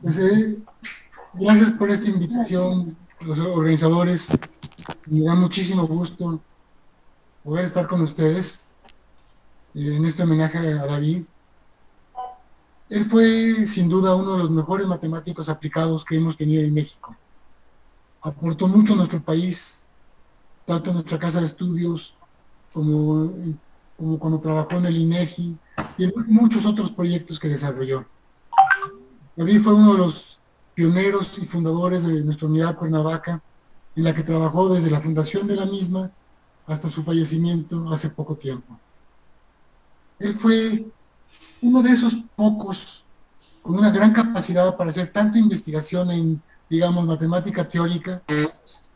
Pues, gracias por esta invitación, los organizadores. Me da muchísimo gusto poder estar con ustedes en este homenaje a David. Él fue sin duda uno de los mejores matemáticos aplicados que hemos tenido en México. Aportó mucho a nuestro país, tanto en nuestra casa de estudios como, como cuando trabajó en el INEGI y en muchos otros proyectos que desarrolló. David fue uno de los pioneros y fundadores de nuestra unidad Cuernavaca, en la que trabajó desde la fundación de la misma hasta su fallecimiento hace poco tiempo. Él fue uno de esos pocos con una gran capacidad para hacer tanto investigación en, digamos, matemática teórica,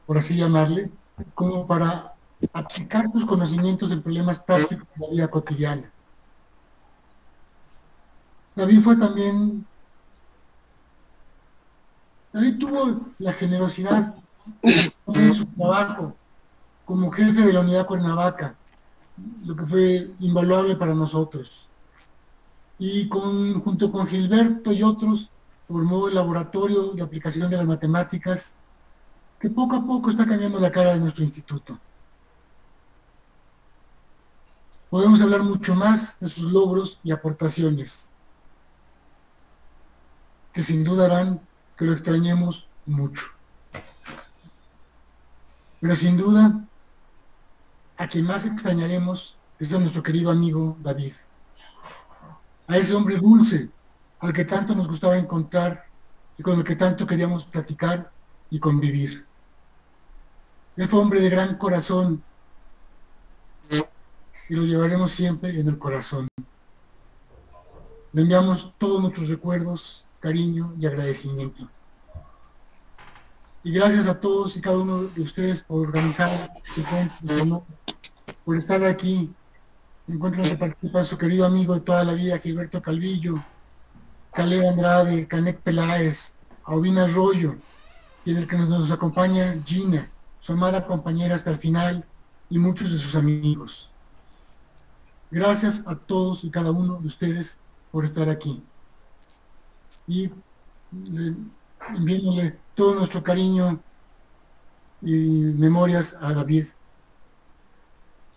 por así llamarle, como para aplicar sus conocimientos en problemas prácticos de la vida cotidiana. David fue también, David tuvo la generosidad de su trabajo como jefe de la unidad Cuernavaca, lo que fue invaluable para nosotros. Y junto con Gilberto y otros, formó el laboratorio de aplicación de las matemáticas, que poco a poco está cambiando la cara de nuestro instituto. Podemos hablar mucho más de sus logros y aportaciones, que sin duda harán que lo extrañemos mucho. Pero sin duda, a quien más extrañaremos es a nuestro querido amigo David. A ese hombre dulce, al que tanto nos gustaba encontrar y con el que tanto queríamos platicar y convivir. Él fue hombre de gran corazón y lo llevaremos siempre en el corazón. Le enviamos todos nuestros recuerdos, cariño y agradecimiento. Y gracias a todos y cada uno de ustedes por organizar este encuentro, por estar aquí. Encuentro que participa su querido amigo de toda la vida, Gilberto Calvillo, Caleb Andrade, Canek Peláez, Aubina Arroyo, y en el que nos acompaña Gina, su amada compañera hasta el final, y muchos de sus amigos. Gracias a todos y cada uno de ustedes por estar aquí. Y enviándole todo nuestro cariño y memorias a David.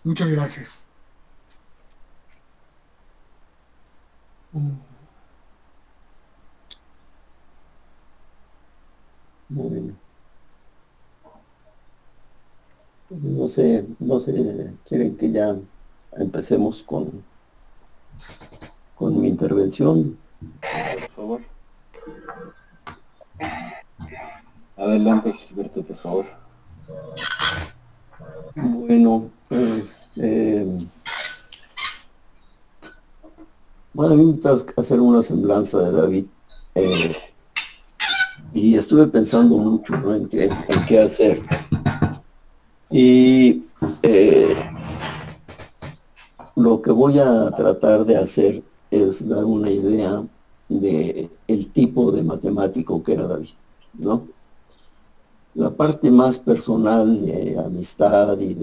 Muchas gracias. Bueno, no sé, quieren que ya empecemos con mi intervención. Por favor. Adelante, Gilberto, por favor. Bueno, bueno, a mí me gusta hacer una semblanza de David. Y estuve pensando mucho, ¿no?, en qué hacer. Y lo que voy a tratar de hacer es dar una idea de el tipo de matemático que era David, ¿no? La parte más personal de amistad y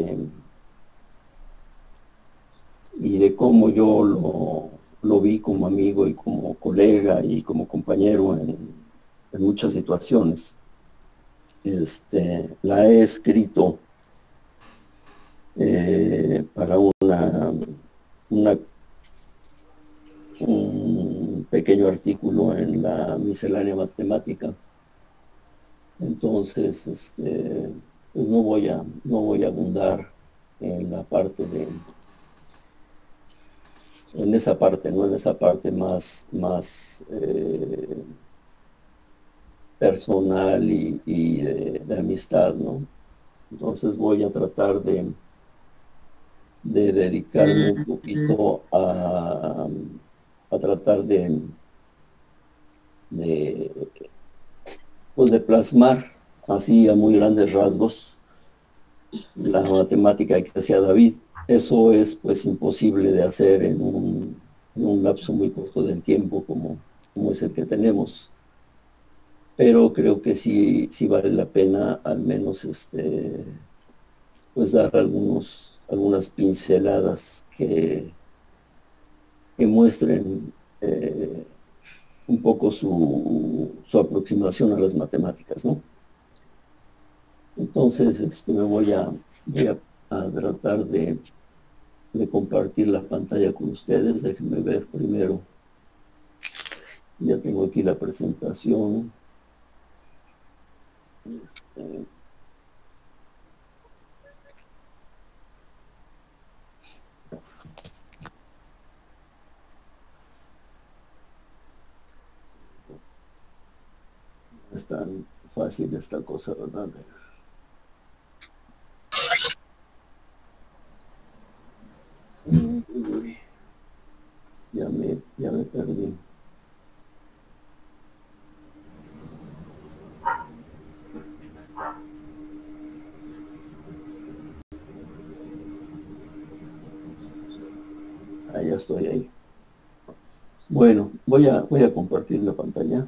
de cómo yo lo vi como amigo y como colega y como compañero en muchas situaciones. La he escrito para un pequeño artículo en la miscelánea matemática. Entonces, pues no voy a abundar en la parte en esa parte, ¿no? En esa parte más personal y de amistad, ¿no? Entonces voy a tratar de dedicarme un poquito a tratar pues de plasmar así a muy grandes rasgos la matemática que hacía David. Eso es pues imposible de hacer en un lapso muy corto del tiempo como es el que tenemos. Pero creo que sí vale la pena al menos pues dar algunas pinceladas que muestren un poco su aproximación a las matemáticas, ¿no? Entonces, me voy a tratar de compartir la pantalla con ustedes. Déjenme ver primero. Ya tengo aquí la presentación. No es tan fácil esta cosa, ¿verdad? Uy, ya me perdí. Ya estoy ahí. Bueno, voy a compartir la pantalla.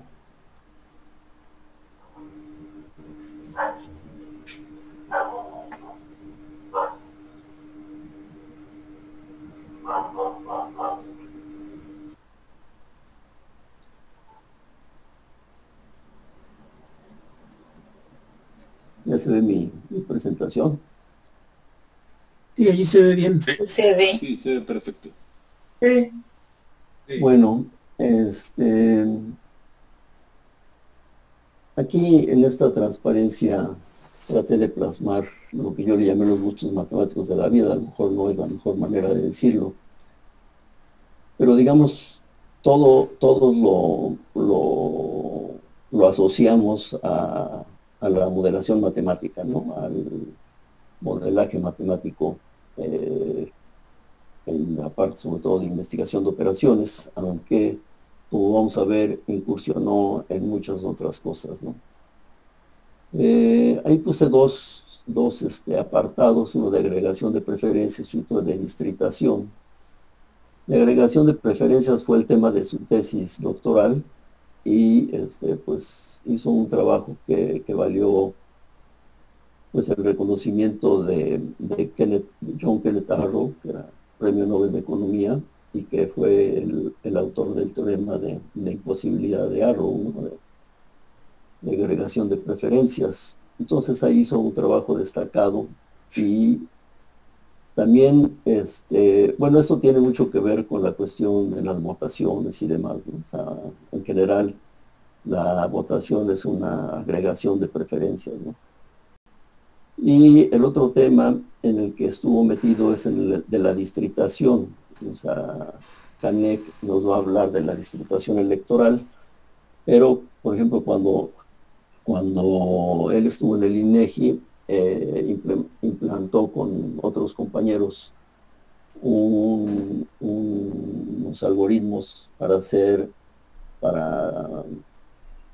Ya se ve mi presentación. Sí, allí se ve bien. Sí. Se ve. Sí, se ve perfecto. Sí. Bueno, aquí en esta transparencia traté de plasmar lo que yo le llamé los gustos matemáticos de la vida. A lo mejor no es la mejor manera de decirlo, pero digamos, todo lo asociamos a la modelación matemática, ¿no? Al modelaje matemático en la parte sobre todo de investigación de operaciones, aunque, como vamos a ver, incursionó en muchas otras cosas, ¿no? Ahí puse dos apartados, uno de agregación de preferencias y otro de distritación. La agregación de preferencias fue el tema de su tesis doctoral y pues hizo un trabajo que valió pues el reconocimiento de John Kenneth Arrow, que era Premio Nobel de Economía y que fue el autor del teorema de la imposibilidad de Arrow, ¿no? de agregación de preferencias. Entonces ahí hizo un trabajo destacado y también, bueno, eso tiene mucho que ver con la cuestión de las votaciones y demás, ¿no? O sea, en general, la votación es una agregación de preferencias, ¿no? Y el otro tema en el que estuvo metido es el de la distritación. O sea, Canek nos va a hablar de la distritación electoral, pero, por ejemplo, cuando él estuvo en el INEGI, implantó con otros compañeros unos algoritmos para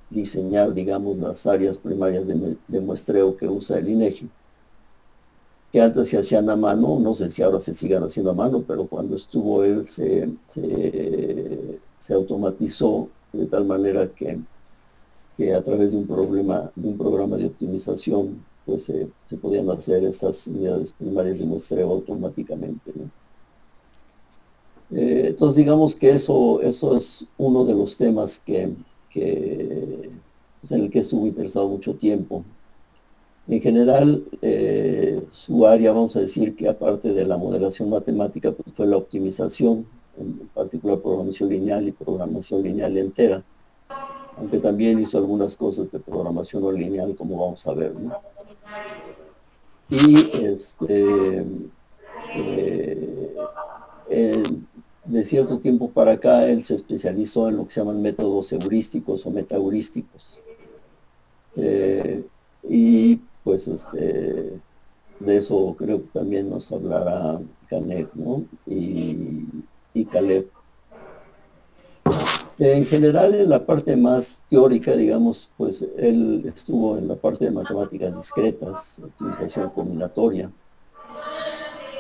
diseñar, digamos, las áreas primarias de muestreo que usa el INEGI, que antes se hacían a mano, no sé si ahora se sigan haciendo a mano, pero cuando estuvo él se automatizó de tal manera que a través de un programa de optimización, pues se podían hacer estas unidades primarias de muestreo automáticamente, ¿no? Entonces digamos que eso es uno de los temas pues, en el que estuvo interesado mucho tiempo. En general, su área, vamos a decir que aparte de la modelación matemática, pues fue la optimización, en particular programación lineal y programación lineal entera, aunque también hizo algunas cosas de programación no lineal, como vamos a ver, ¿no? Y de cierto tiempo para acá, él se especializó en lo que se llaman métodos heurísticos o metaheurísticos. Y pues de eso creo que también nos hablará Canek, ¿no? Y Caleb. En general, en la parte más teórica, digamos, pues él estuvo en la parte de matemáticas discretas, optimización combinatoria,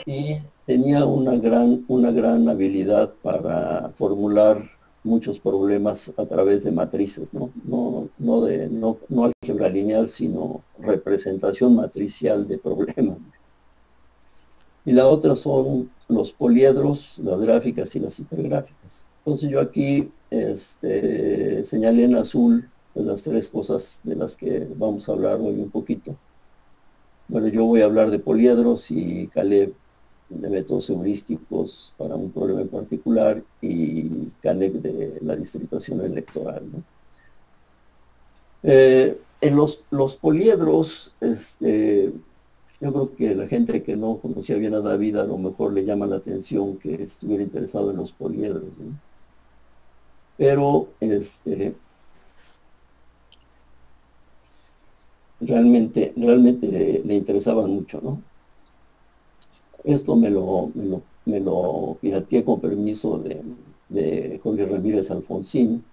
y tenía una gran habilidad para formular muchos problemas a través de matrices, ¿no? No álgebra lineal, sino representación matricial de problemas. Y la otra son los poliedros, las gráficas y las hipergráficas. Entonces yo aquí señalé en azul pues, las tres cosas de las que vamos a hablar hoy un poquito. Bueno, yo voy a hablar de poliedros y Caleb de métodos heurísticos para un problema en particular y Caleb de la distritación electoral, ¿no? En los poliedros, yo creo que la gente que no conocía bien a David a lo mejor le llama la atención que estuviera interesado en los poliedros, ¿no? Pero realmente le interesaban mucho, ¿no? Esto me lo pirateé con permiso de Jorge Ramírez Alfonsín,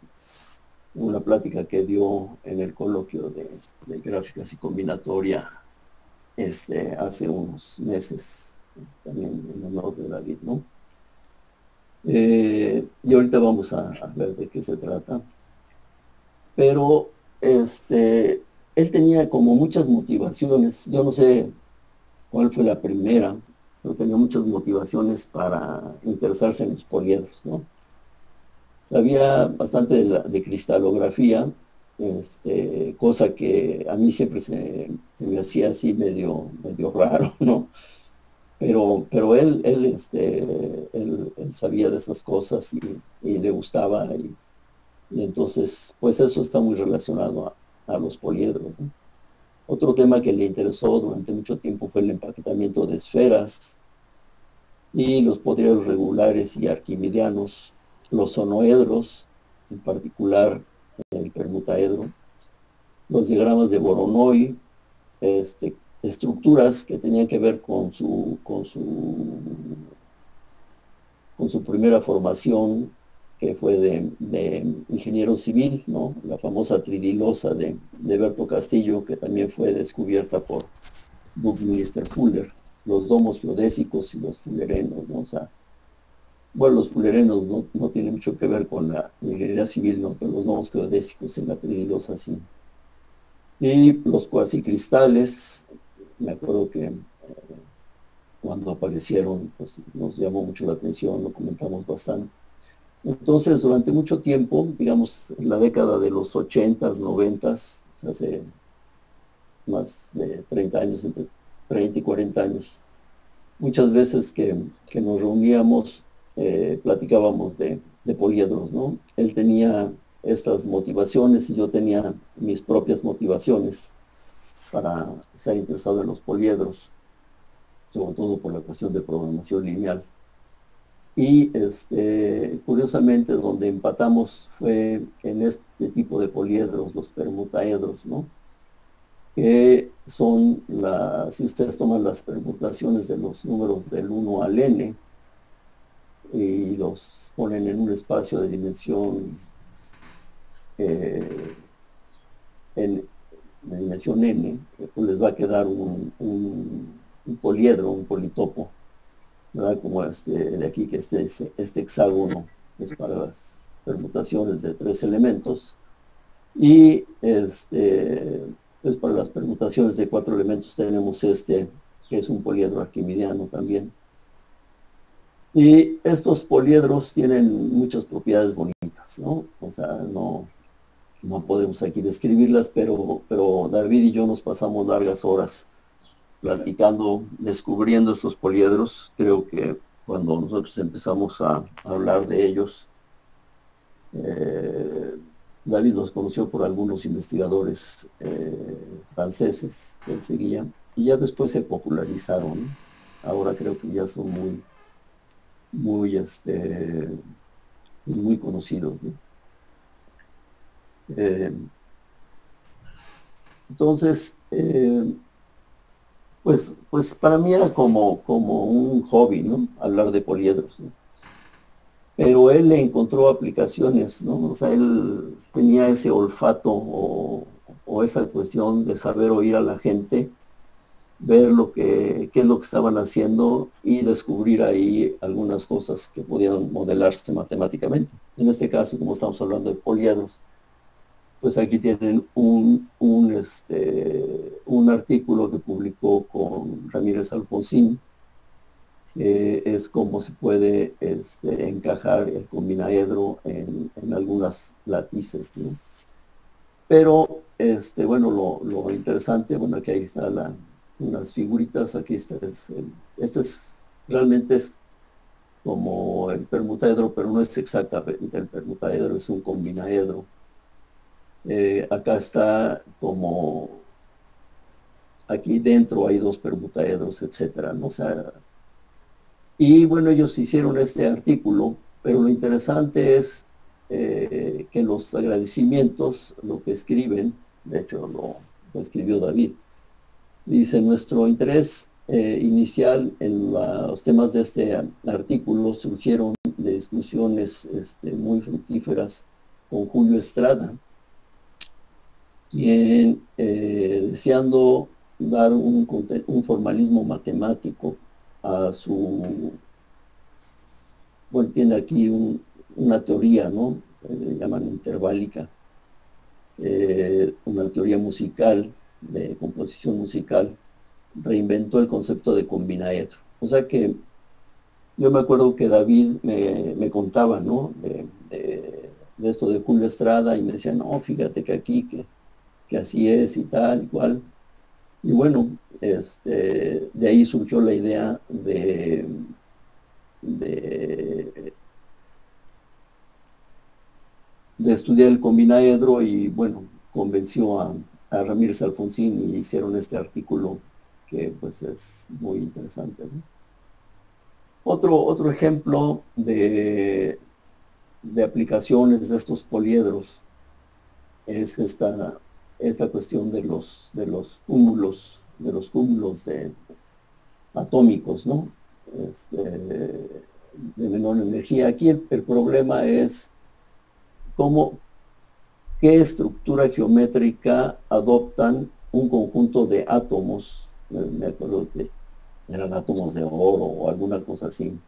una plática que dio en el coloquio de gráficas y combinatoria hace unos meses, también en honor de David, ¿no? Y ahorita vamos a ver de qué se trata. Pero él tenía como muchas motivaciones, yo no sé cuál fue la primera, pero tenía muchas motivaciones para interesarse en los poliedros, ¿no? Sabía bastante de cristalografía, cosa que a mí siempre se me hacía así medio raro, ¿no? Pero él sabía de esas cosas y le gustaba, y entonces, pues eso está muy relacionado a los poliedros, ¿no? Otro tema que le interesó durante mucho tiempo fue el empaquetamiento de esferas y los poliedros regulares y arquimidianos, los sonoedros, en particular el permutaedro, los diagramas de Voronoi, estructuras que tenían que ver con su primera formación, que fue de ingeniero civil, ¿no? La famosa tridilosa de Berto Castillo, que también fue descubierta por Buckminster Fuller, los domos geodésicos y los fullerenos, ¿no? O sea, bueno, los fullerenos no tienen mucho que ver con la ingeniería civil, ¿no? Pero los domos geodésicos en la tridilosa sí. Y los cuasicristales, me acuerdo que cuando aparecieron, pues nos llamó mucho la atención, lo comentamos bastante. Entonces, durante mucho tiempo, digamos, en la década de los 80s, 90s, o sea, hace más de 30 años, entre 30 y 40 años, muchas veces que nos reuníamos, platicábamos de poliedros, ¿no? Él tenía estas motivaciones y yo tenía mis propias motivaciones para estar interesado en los poliedros, sobre todo por la cuestión de programación lineal. Y curiosamente donde empatamos fue en este tipo de poliedros, los permutaedros, ¿no? Que son, si ustedes toman las permutaciones de los números del 1 al n y los ponen en un espacio de dimensión de dimensión n, pues les va a quedar un poliedro, un politopo, ¿verdad? Como de aquí, que este hexágono es para las permutaciones de 3 elementos, y pues para las permutaciones de 4 elementos tenemos que es un poliedro arquimidiano también. Y estos poliedros tienen muchas propiedades bonitas, ¿no? O sea, no podemos aquí describirlas, pero David y yo nos pasamos largas horas platicando, descubriendo estos poliedros. Creo que cuando nosotros empezamos a hablar de ellos, David los conoció por algunos investigadores franceses que él seguía, y ya después se popularizaron. Ahora creo que ya son muy conocidos, ¿no? Entonces, pues para mí era como un hobby, ¿no? Hablar de poliedros, ¿no? Pero él le encontró aplicaciones, ¿no? O sea, él tenía ese olfato o esa cuestión de saber oír a la gente, ver qué es lo que estaban haciendo y descubrir ahí algunas cosas que podían modelarse matemáticamente. En este caso, como estamos hablando de poliedros, pues aquí tienen un artículo que publicó con Ramírez Alfonsín, que es cómo se puede encajar el combinaedro en algunas látices, ¿no? Pero, bueno, lo interesante, bueno, aquí ahí están unas figuritas, aquí está, este es, realmente es como el permutaedro, pero no es exactamente el permutaedro, es un combinaedro. Acá está como, aquí dentro hay dos permutaedros, etcétera, ¿no? O sea, y bueno, ellos hicieron este artículo, pero lo interesante es que los agradecimientos, lo que escriben, de hecho lo escribió David, dice: nuestro interés inicial en los temas de este artículo surgieron de discusiones muy fructíferas con Julio Estrada, quien, deseando dar un formalismo matemático a su, bueno, tiene aquí una teoría, ¿no? Le llaman interválica, una teoría musical, de composición musical, reinventó el concepto de combinaedro. O sea que yo me acuerdo que David me contaba, ¿no? De esto de Julio Estrada, y me decía: no, fíjate que aquí, que así es y tal y cual. Y bueno, de ahí surgió la idea de estudiar el combinaedro, y bueno, convenció a Ramírez Alfonsín y hicieron este artículo que pues es muy interesante, ¿no? Otro ejemplo de aplicaciones de estos poliedros es esta cuestión de los cúmulos, atómicos, ¿no? De menor energía. Aquí el problema es qué estructura geométrica adoptan un conjunto de átomos. Me acuerdo que eran átomos de oro o alguna cosa así.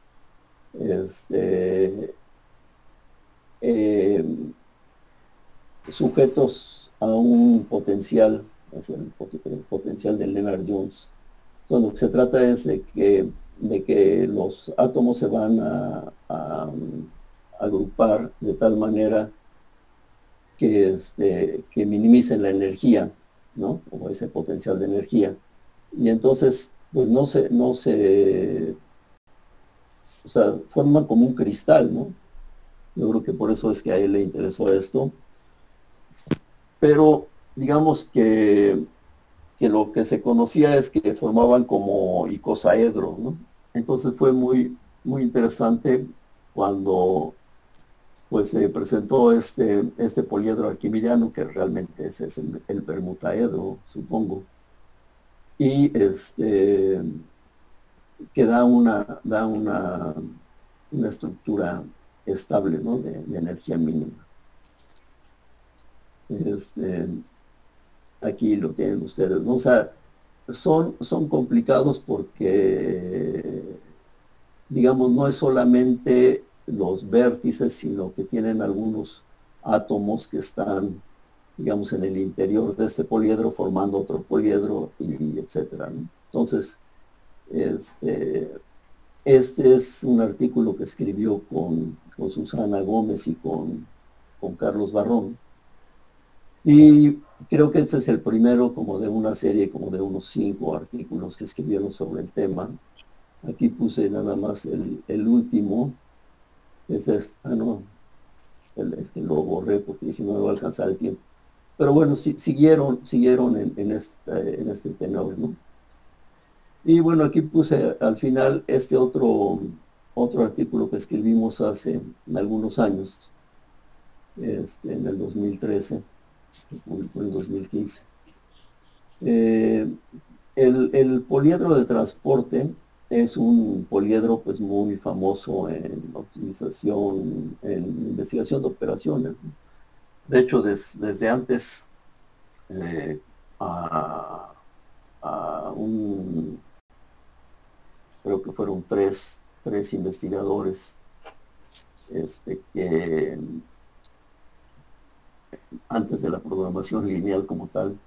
Sujetos a un potencial, es el potencial de Lennard-Jones. Entonces, lo que se trata es de que los átomos se van a agrupar de tal manera que minimicen la energía, ¿no? O ese potencial de energía. Y entonces, pues no se, o sea, forman como un cristal, ¿no? Yo creo que por eso es que a él le interesó esto. Pero digamos que lo que se conocía es que formaban como icosaedro, ¿no? Entonces fue muy, muy interesante cuando pues se presentó este poliedro arquimediano, que realmente ese es el permutaedro, supongo, y que da una estructura estable, ¿no? de energía mínima. Aquí lo tienen ustedes, ¿no? O sea, son complicados porque, digamos, no es solamente los vértices, sino que tienen algunos átomos que están, digamos, en el interior de este poliedro formando otro poliedro, y etcétera, ¿no? Entonces, este es un artículo que escribió con Susana Gómez y con Carlos Barrón. Y creo que este es el primero como de una serie, como de unos 5 artículos que escribieron sobre el tema. Aquí puse nada más el último, que es no, es que lo borré porque dije no me va a alcanzar el tiempo. Pero bueno, siguieron en este tenor, ¿no? Y bueno, aquí puse al final otro artículo que escribimos hace algunos años, en el 2013, que publicó en el 2015. El poliedro de transporte es un poliedro pues muy famoso en optimización, en investigación de operaciones, ¿no? De hecho, desde antes, creo que fueron tres investigadores que antes de la programación lineal como tal,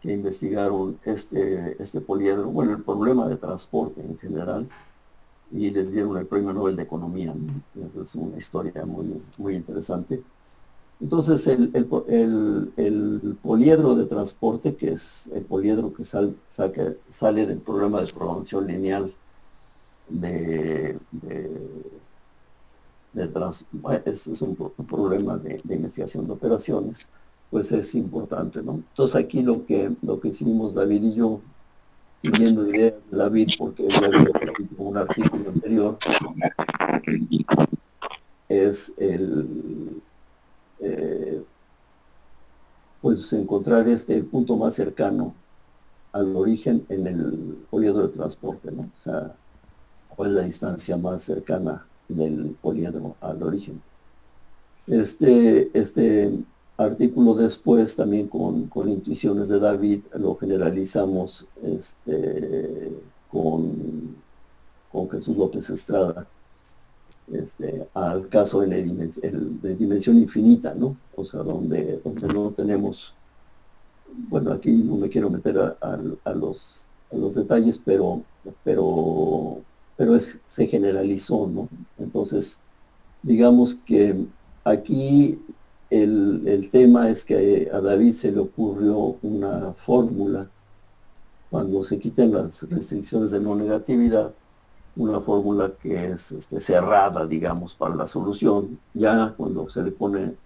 que investigaron este poliedro, bueno, el problema de transporte en general, y les dieron el Premio Nobel de Economía, ¿no? Eso es una historia muy, muy interesante. Entonces, el poliedro de transporte, que es el poliedro que sale del programa de programación lineal es un problema de investigación de operaciones, pues es importante, ¿no? Entonces, aquí lo que hicimos David y yo, siguiendo ideas de David, porque ya había escrito un artículo anterior, es pues encontrar el punto más cercano al origen en el poliedro de transporte, ¿no? O sea, cuál es la distancia más cercana del poliedro al origen. Este artículo después, también con intuiciones de David, lo generalizamos con Jesús López Estrada, al caso de dimensión infinita, ¿no? O sea, donde no tenemos, bueno, aquí no me quiero meter a los detalles, pero se generalizó, ¿no? Entonces, digamos que aquí el tema es que a David se le ocurrió una fórmula, cuando se quiten las restricciones de no negatividad, una fórmula que es cerrada, digamos, para la solución. Ya cuando se le ponen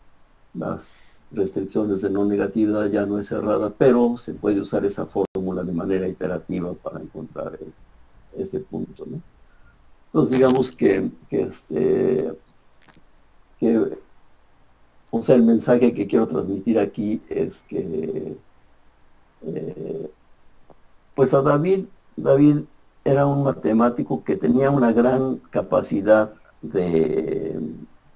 las restricciones de no negatividad ya no es cerrada, pero se puede usar esa fórmula de manera iterativa para encontrar este punto, ¿no? Entonces, digamos que o sea, el mensaje que quiero transmitir aquí es que pues a David era un matemático que tenía una gran capacidad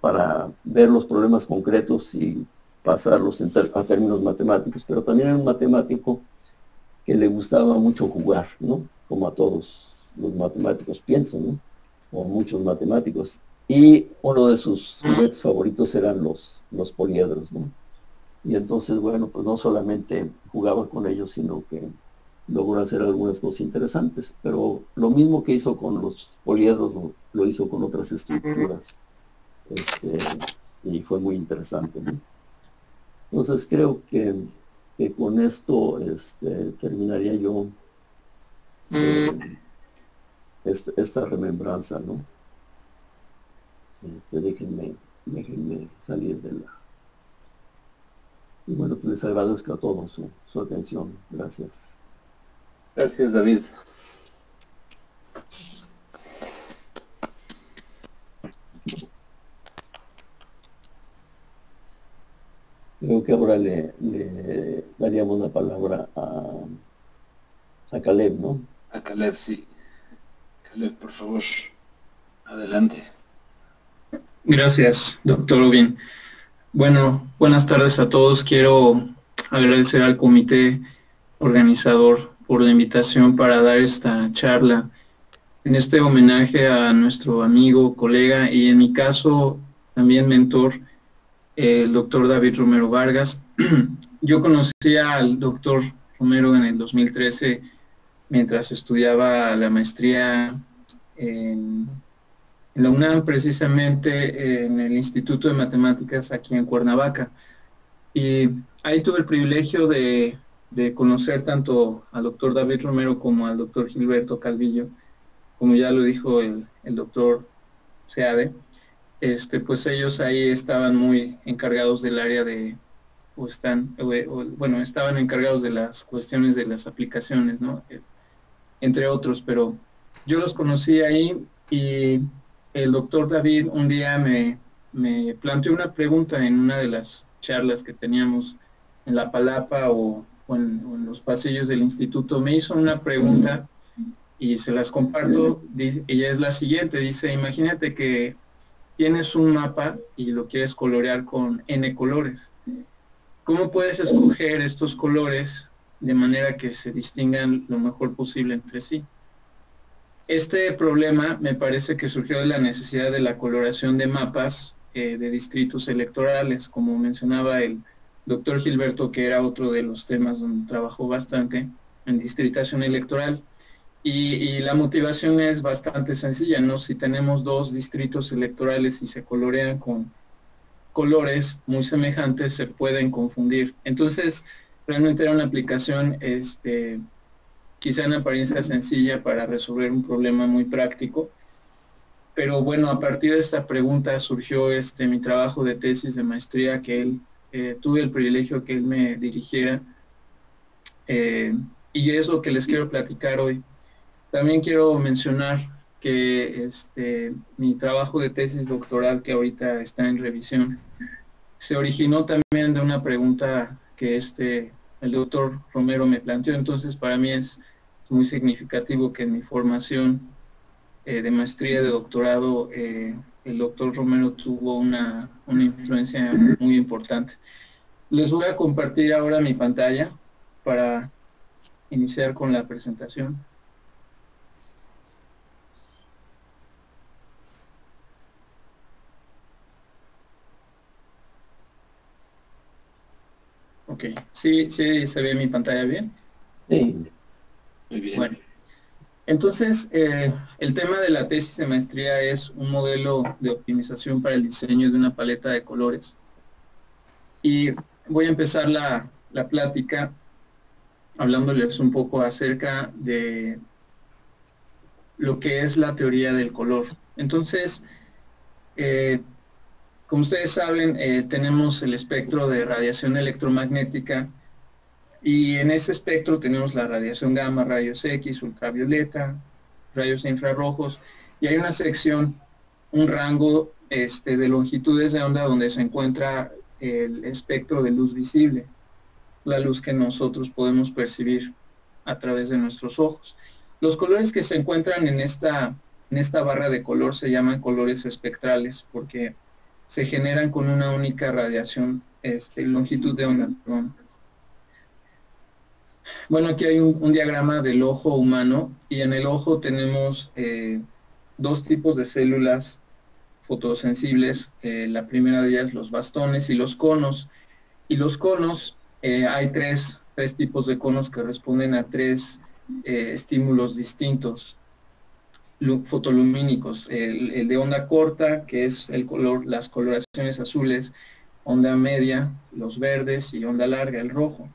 para ver los problemas concretos y pasarlos a términos matemáticos, pero también era un matemático que le gustaba mucho jugar, ¿no? Como a todos los matemáticos pienso, ¿no? O muchos matemáticos. Y uno de sus juguetes favoritos eran los poliedros, ¿no? Y entonces, bueno, pues no solamente jugaba con ellos, sino que logró hacer algunas cosas interesantes. Pero lo mismo que hizo con los poliedros, lo hizo con otras estructuras. Y fue muy interesante, ¿no? Entonces creo que con esto terminaría yo esta remembranza, ¿no? Déjenme salir de la... Y bueno, pues les agradezco a todos su atención. Gracias. Gracias, David. Creo que ahora le daríamos la palabra a Caleb, ¿no? A Caleb, sí. Caleb, por favor, adelante. Gracias, doctor Ubin. Bueno, buenas tardes a todos. Quiero agradecer al comité organizador por la invitación para dar esta charla en este homenaje a nuestro amigo, colega y en mi caso también mentor, el doctor David Romero Vargas. Yo conocí al doctor Romero en el 2013 mientras estudiaba la maestría en la UNAM, precisamente en el Instituto de Matemáticas aquí en Cuernavaca. Y ahí tuve el privilegio de conocer tanto al doctor David Romero como al doctor Gilberto Calvillo, como ya lo dijo el doctor Seade. Pues ellos ahí estaban muy encargados del área de, estaban encargados de las cuestiones de las aplicaciones, ¿no? Entre otros, pero yo los conocí ahí y el doctor David un día me planteó una pregunta en una de las charlas que teníamos en la Palapa o en los pasillos del instituto. Me hizo una pregunta y se las comparto. Ella es la siguiente, dice: imagínate que tienes un mapa y lo quieres colorear con N colores. ¿Cómo puedes escoger estos colores de manera que se distingan lo mejor posible entre sí? Este problema me parece que surgió de la necesidad de la coloración de mapas de distritos electorales, como mencionaba el doctor Gilberto, que era otro de los temas donde trabajó bastante en distritación electoral. Y la motivación es bastante sencilla, ¿no? Si tenemos dos distritos electorales y se colorean con colores muy semejantes, se pueden confundir. Entonces, realmente era una aplicación, quizá en apariencia sencilla para resolver un problema muy práctico. Pero bueno, a partir de esta pregunta surgió mi trabajo de tesis de maestría que tuve el privilegio que él me dirigiera, y es lo que les quiero platicar hoy. También quiero mencionar que mi trabajo de tesis doctoral, que ahorita está en revisión, se originó también de una pregunta que el doctor Romero me planteó. Entonces, para mí es muy significativo que en mi formación de maestría, de doctorado, el doctor Romero tuvo una influencia muy importante. Les voy a compartir ahora mi pantalla para iniciar con la presentación. Ok, sí, se ve mi pantalla bien. Sí. Muy bien. Bueno, entonces el tema de la tesis de maestría es un modelo de optimización para el diseño de una paleta de colores. Y voy a empezar la plática hablándoles un poco acerca de lo que es la teoría del color. Entonces, como ustedes saben, tenemos el espectro de radiación electromagnética, y en ese espectro tenemos la radiación gamma, rayos X, ultravioleta, rayos infrarrojos, y hay una sección, un rango de longitudes de onda donde se encuentra el espectro de luz visible, la luz que nosotros podemos percibir a través de nuestros ojos. Los colores que se encuentran en esta barra de color se llaman colores espectrales porque se generan con una única radiación, longitud de onda, perdón. Bueno, aquí hay un diagrama del ojo humano, y en el ojo tenemos dos tipos de células fotosensibles. La primera de ellas, los bastones y los conos. Y los conos, hay tres tipos de conos que responden a tres estímulos distintos fotolumínicos. El de onda corta, que es las coloraciones azules; onda media, los verdes; y onda larga, el rojo.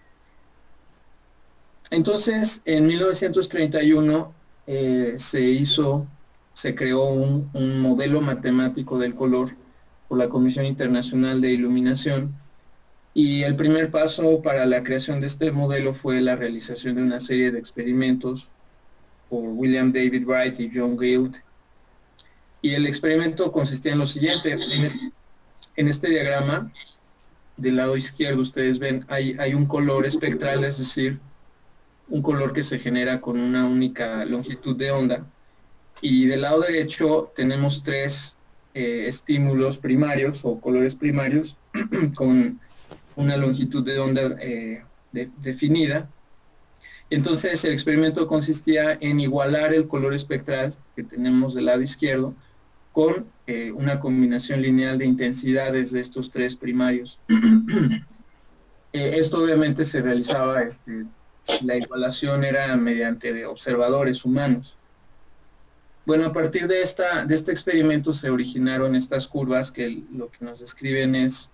Entonces, en 1931 se creó un modelo matemático del color por la Comisión Internacional de Iluminación, y el primer paso para la creación de este modelo fue la realización de una serie de experimentos por William David Wright y John Guild. Y el experimento consistía en lo siguiente: en este diagrama del lado izquierdo ustedes ven, hay un color espectral, es decir, un color que se genera con una única longitud de onda, y del lado derecho tenemos tres estímulos primarios o colores primarios con una longitud de onda definida. Entonces el experimento consistía en igualar el color espectral que tenemos del lado izquierdo con una combinación lineal de intensidades de estos tres primarios. Esto obviamente se realizaba, la igualación era mediante observadores humanos. Bueno, a partir de este experimento se originaron estas curvas que lo que nos describen es,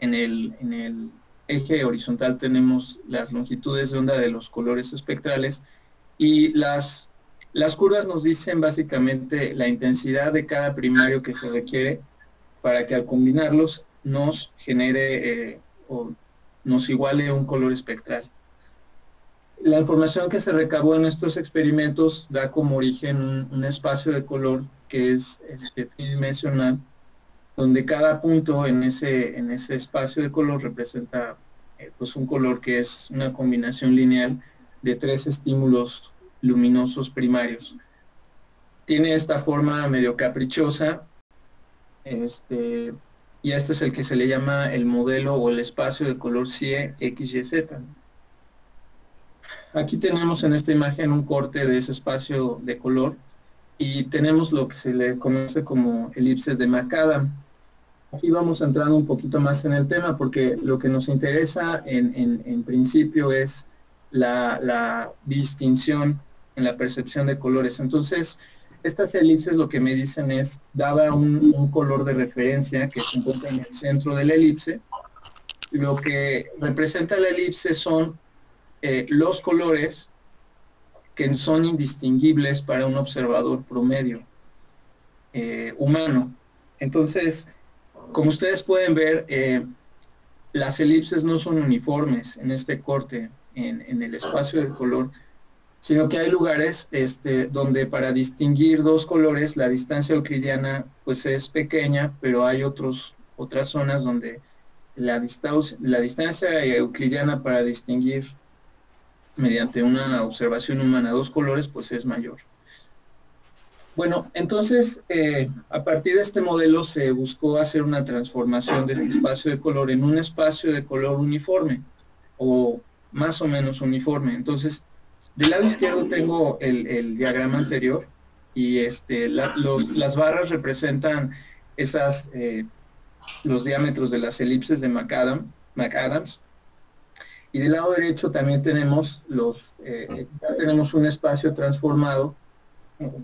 en el eje horizontal tenemos las longitudes de onda de los colores espectrales, y las curvas nos dicen básicamente la intensidad de cada primario que se requiere para que al combinarlos nos genere o nos iguale un color espectral. La información que se recabó en estos experimentos da como origen un espacio de color que es tridimensional, donde cada punto en ese espacio de color representa pues un color que es una combinación lineal de tres estímulos luminosos primarios. Tiene esta forma medio caprichosa, y este es el que se le llama el modelo o el espacio de color CIE XYZ. Aquí tenemos en esta imagen un corte de ese espacio de color, y tenemos lo que se le conoce como elipses de McAdam. Aquí vamos entrando un poquito más en el tema, porque lo que nos interesa en principio es la distinción en la percepción de colores. Entonces, estas elipses lo que me dicen es, daba un color de referencia que se encuentra en el centro de la elipse. Lo que representa la elipse son los colores que son indistinguibles para un observador promedio humano. Entonces, como ustedes pueden ver, las elipses no son uniformes en este corte, en el espacio de color, sino que hay lugares donde para distinguir dos colores la distancia euclidiana pues es pequeña, pero hay otras zonas donde la distancia euclidiana para distinguir mediante una observación humana dos colores pues es mayor. Bueno, entonces a partir de este modelo se buscó hacer una transformación de este espacio de color en un espacio de color uniforme o más o menos uniforme. Entonces, del lado izquierdo tengo el diagrama anterior y las barras representan los diámetros de las elipses de McAdams. Y del lado derecho también tenemos tenemos un espacio transformado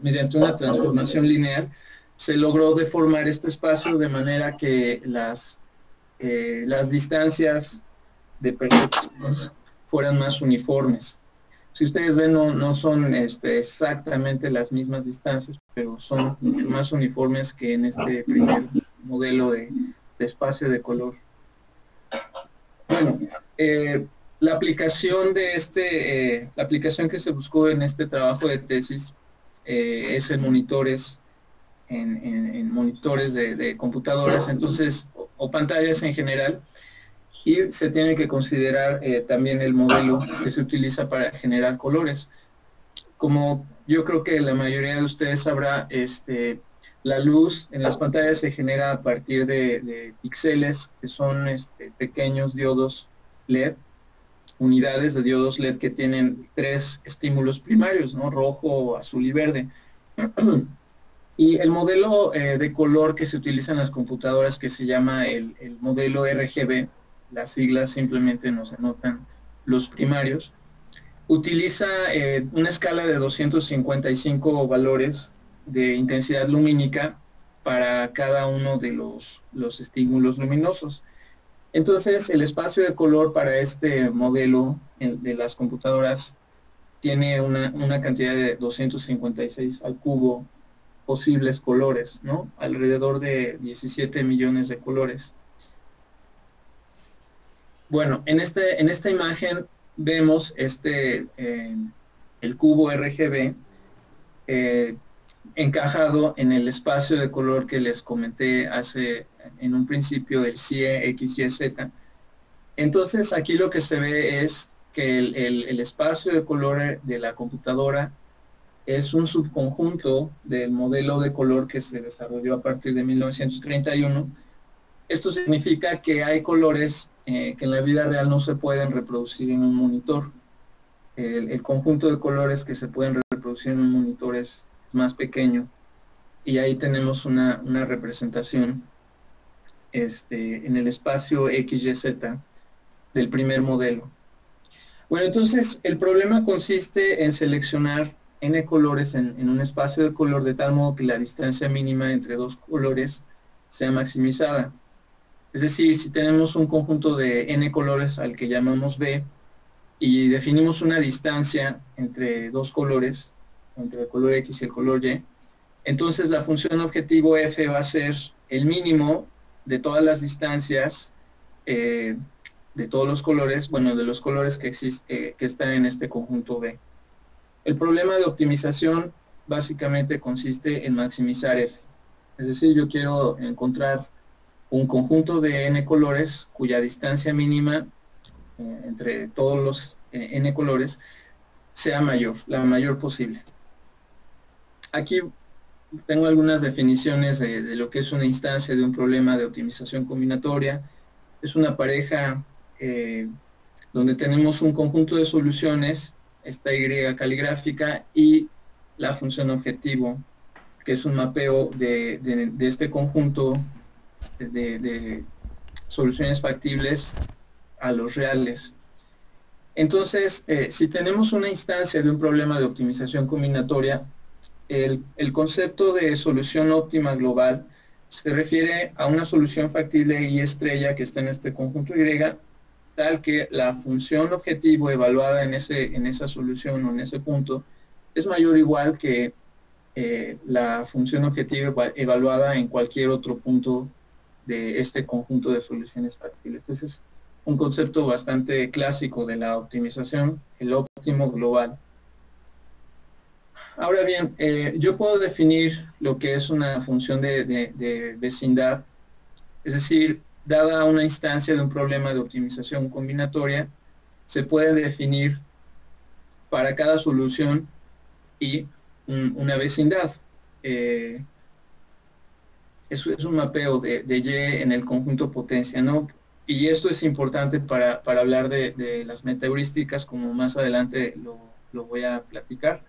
mediante una transformación lineal. Se logró deformar este espacio de manera que las distancias de percepción fueran más uniformes. Si ustedes ven, no son exactamente las mismas distancias, pero son mucho más uniformes que en este primer modelo de espacio de color. Bueno, la aplicación la aplicación que se buscó en este trabajo de tesis es en monitores, en monitores de computadoras, entonces, o pantallas en general. Y se tiene que considerar también el modelo que se utiliza para generar colores. Como yo creo que la mayoría de ustedes sabrá, la luz en las pantallas se genera a partir de píxeles, que son pequeños diodos LED, unidades de diodos LED que tienen 3 estímulos primarios, ¿no? Rojo, azul y verde. Y el modelo de color que se utiliza en las computadoras, que se llama el modelo RGB, las siglas simplemente nos anotan los primarios, utiliza una escala de 255 valores de intensidad lumínica para cada uno de los estímulos luminosos. Entonces, el espacio de color para este modelo de las computadoras tiene una cantidad de 256 al cubo posibles colores, ¿no? Alrededor de 17 millones de colores. Bueno, en esta imagen vemos el cubo RGB encajado en el espacio de color que les comenté en un principio, el CIE, X, Y, Z. Entonces, aquí lo que se ve es que el espacio de color de la computadora es un subconjunto del modelo de color que se desarrolló a partir de 1931. Esto significa que hay colores que en la vida real no se pueden reproducir en un monitor. El conjunto de colores que se pueden reproducir en un monitor es más pequeño, y ahí tenemos una representación en el espacio XYZ del primer modelo. Bueno, entonces el problema consiste en seleccionar n colores en un espacio de color de tal modo que la distancia mínima entre dos colores sea maximizada. Es decir, si tenemos un conjunto de n colores al que llamamos B y definimos una distancia entre dos colores, entre el color X y el color Y, entonces la función objetivo f va a ser el mínimo de todas las distancias de todos los colores, bueno, de los colores que están en este conjunto B. El problema de optimización básicamente consiste en maximizar f. Es decir, yo quiero encontrar un conjunto de n colores cuya distancia mínima entre todos los n colores sea mayor, la mayor posible. Aquí tengo algunas definiciones de lo que es una instancia de un problema de optimización combinatoria. Es una pareja donde tenemos un conjunto de soluciones, esta Y caligráfica, y la función objetivo, que es un mapeo de este conjunto de soluciones factibles a los reales. Entonces, si tenemos una instancia de un problema de optimización combinatoria, el concepto de solución óptima global se refiere a una solución factible y estrella que está en este conjunto Y, tal que la función objetivo evaluada en esa solución o en ese punto es mayor o igual que la función objetivo evaluada en cualquier otro punto de este conjunto de soluciones factibles. Entonces, es un concepto bastante clásico de la optimización, el óptimo global. Ahora bien, yo puedo definir lo que es una función de vecindad, es decir, dada una instancia de un problema de optimización combinatoria, se puede definir para cada solución y una vecindad. Eso es un mapeo de Y en el conjunto potencia, ¿no? Y esto es importante para hablar de las metaheurísticas, como más adelante lo voy a platicar.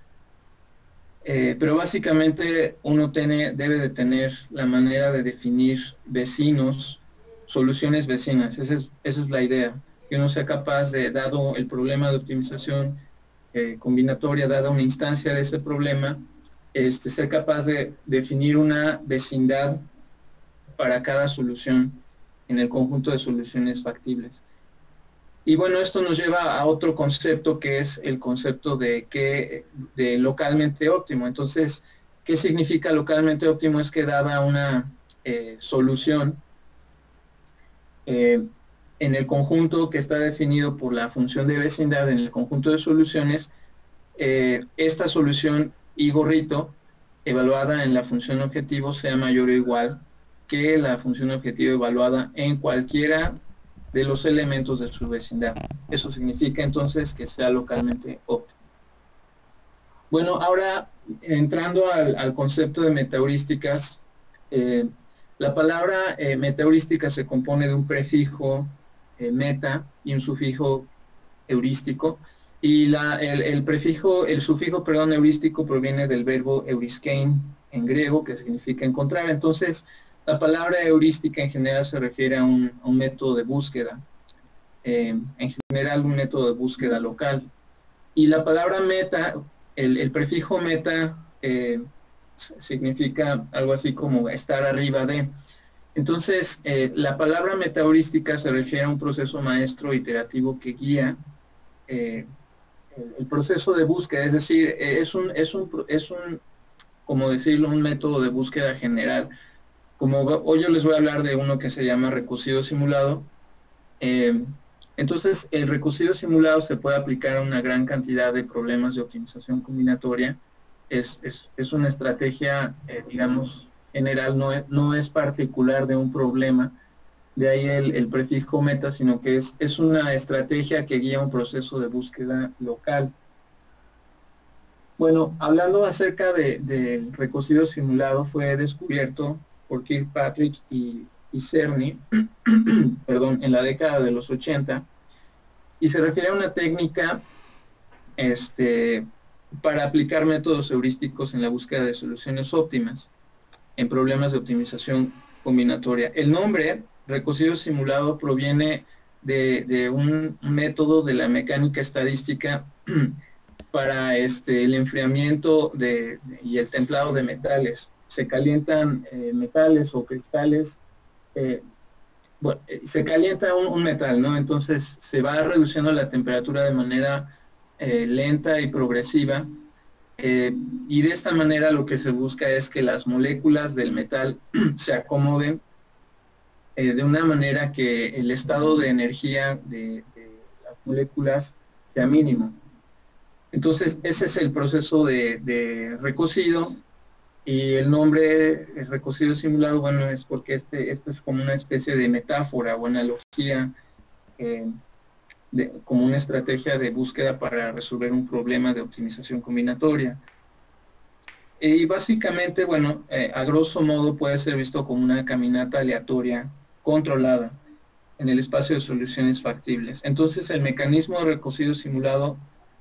Pero básicamente uno debe de tener la manera de definir vecinos, soluciones vecinas. Esa es la idea, que uno sea capaz de, dado el problema de optimización combinatoria, dada una instancia de ese problema, ser capaz de definir una vecindad para cada solución en el conjunto de soluciones factibles. Y bueno, esto nos lleva a otro concepto, que es el concepto de localmente óptimo. Entonces, ¿qué significa localmente óptimo? Es que dada una solución en el conjunto que está definido por la función de vecindad en el conjunto de soluciones, esta solución y gorrito evaluada en la función objetivo sea mayor o igual que la función objetivo evaluada en cualquiera de los elementos de su vecindad. Eso significa entonces que sea localmente óptimo. Bueno, ahora entrando al concepto de metaheurísticas, la palabra metaheurística se compone de un prefijo meta y un sufijo heurístico, y el sufijo heurístico proviene del verbo euriskein en griego, que significa encontrar. Entonces, la palabra heurística en general se refiere a un método de búsqueda, en general un método de búsqueda local. Y la palabra meta, el prefijo meta, significa algo así como estar arriba de. Entonces, la palabra metaheurística se refiere a un proceso maestro iterativo que guía el proceso de búsqueda, es decir, es un, como decirlo, un método de búsqueda general. Como hoy yo les voy a hablar de uno que se llama recursivo simulado. Entonces, el recursivo simulado se puede aplicar a una gran cantidad de problemas de optimización combinatoria. Es una estrategia, digamos, general, no es particular de un problema. De ahí el prefijo meta, sino que es una estrategia que guía un proceso de búsqueda local. Bueno, hablando acerca del recursivo simulado, fue descubierto por Kirkpatrick y Cerny, perdón, en la década de los 80, y se refiere a una técnica para aplicar métodos heurísticos en la búsqueda de soluciones óptimas en problemas de optimización combinatoria. El nombre recursivo simulado proviene de un método de la mecánica estadística para el enfriamiento y el templado de metales. Se calientan metales o cristales, se calienta un metal, ¿no? Entonces se va reduciendo la temperatura de manera lenta y progresiva, y de esta manera lo que se busca es que las moléculas del metal se acomoden de una manera que el estado de energía de las moléculas sea mínimo. Entonces, ese es el proceso de recocido, y el nombre recocido simulado, bueno, es porque este es como una especie de metáfora o analogía, como una estrategia de búsqueda para resolver un problema de optimización combinatoria. Y básicamente, bueno, a grosso modo puede ser visto como una caminata aleatoria controlada en el espacio de soluciones factibles. Entonces, el mecanismo de recocido simulado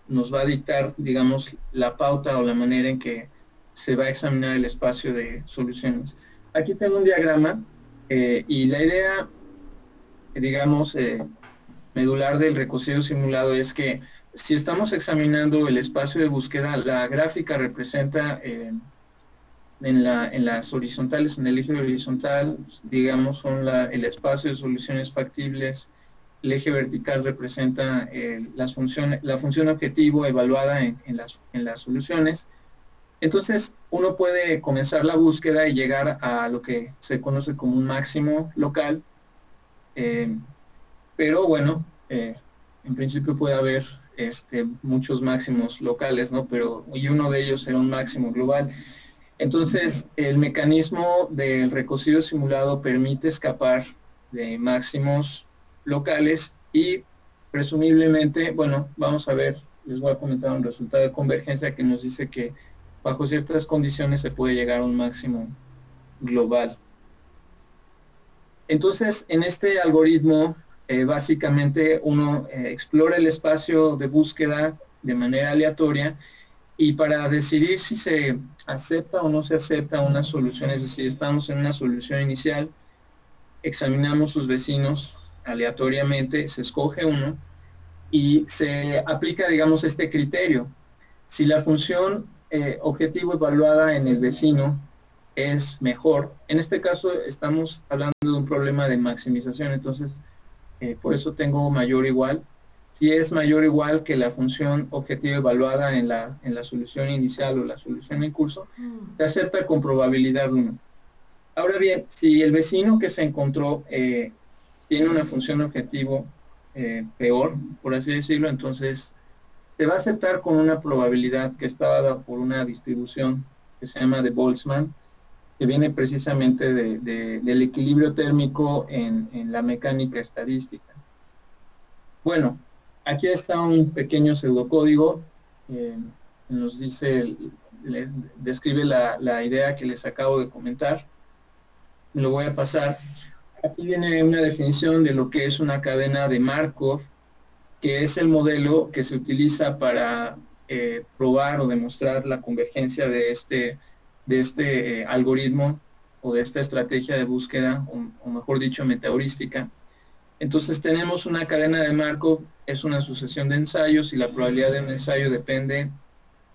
nos va a dictar, digamos, la pauta o la manera en que se va a examinar el espacio de soluciones. Aquí tengo un diagrama, y la idea, digamos, medular del recocido simulado es que si estamos examinando el espacio de búsqueda, la gráfica representa en las horizontales, en el eje horizontal, digamos, son el espacio de soluciones factibles. El eje vertical representa la función objetivo evaluada en las soluciones. Entonces, uno puede comenzar la búsqueda y llegar a lo que se conoce como un máximo local, pero bueno, en principio puede haber muchos máximos locales, ¿no? Y uno de ellos era un máximo global. Entonces, el mecanismo del recocido simulado permite escapar de máximos locales y presumiblemente, bueno, vamos a ver, les voy a comentar un resultado de convergencia que nos dice que bajo ciertas condiciones se puede llegar a un máximo global. Entonces, en este algoritmo, básicamente uno explora el espacio de búsqueda de manera aleatoria y para decidir si se acepta o no se acepta una solución, es decir, estamos en una solución inicial, examinamos sus vecinos aleatoriamente, se escoge uno y se aplica, digamos, este criterio. Si la función objetivo evaluada en el vecino es mejor, en este caso estamos hablando de un problema de maximización, entonces por eso tengo mayor o igual. Si es mayor o igual que la función objetivo evaluada en la solución inicial o la solución en curso, se acepta con probabilidad 1. Ahora bien, si el vecino que se encontró tiene una función objetivo peor, por así decirlo, entonces se va a aceptar con una probabilidad que está dada por una distribución que se llama de Boltzmann, que viene precisamente del equilibrio térmico en la mecánica estadística. Bueno, aquí está un pequeño pseudocódigo, nos dice, describe la idea que les acabo de comentar. Lo voy a pasar. Aquí viene una definición de lo que es una cadena de Markov, que es el modelo que se utiliza para probar o demostrar la convergencia de este algoritmo o de esta estrategia de búsqueda, o mejor dicho, metaheurística. Entonces tenemos una cadena de Markov, es una sucesión de ensayos y la probabilidad de un ensayo depende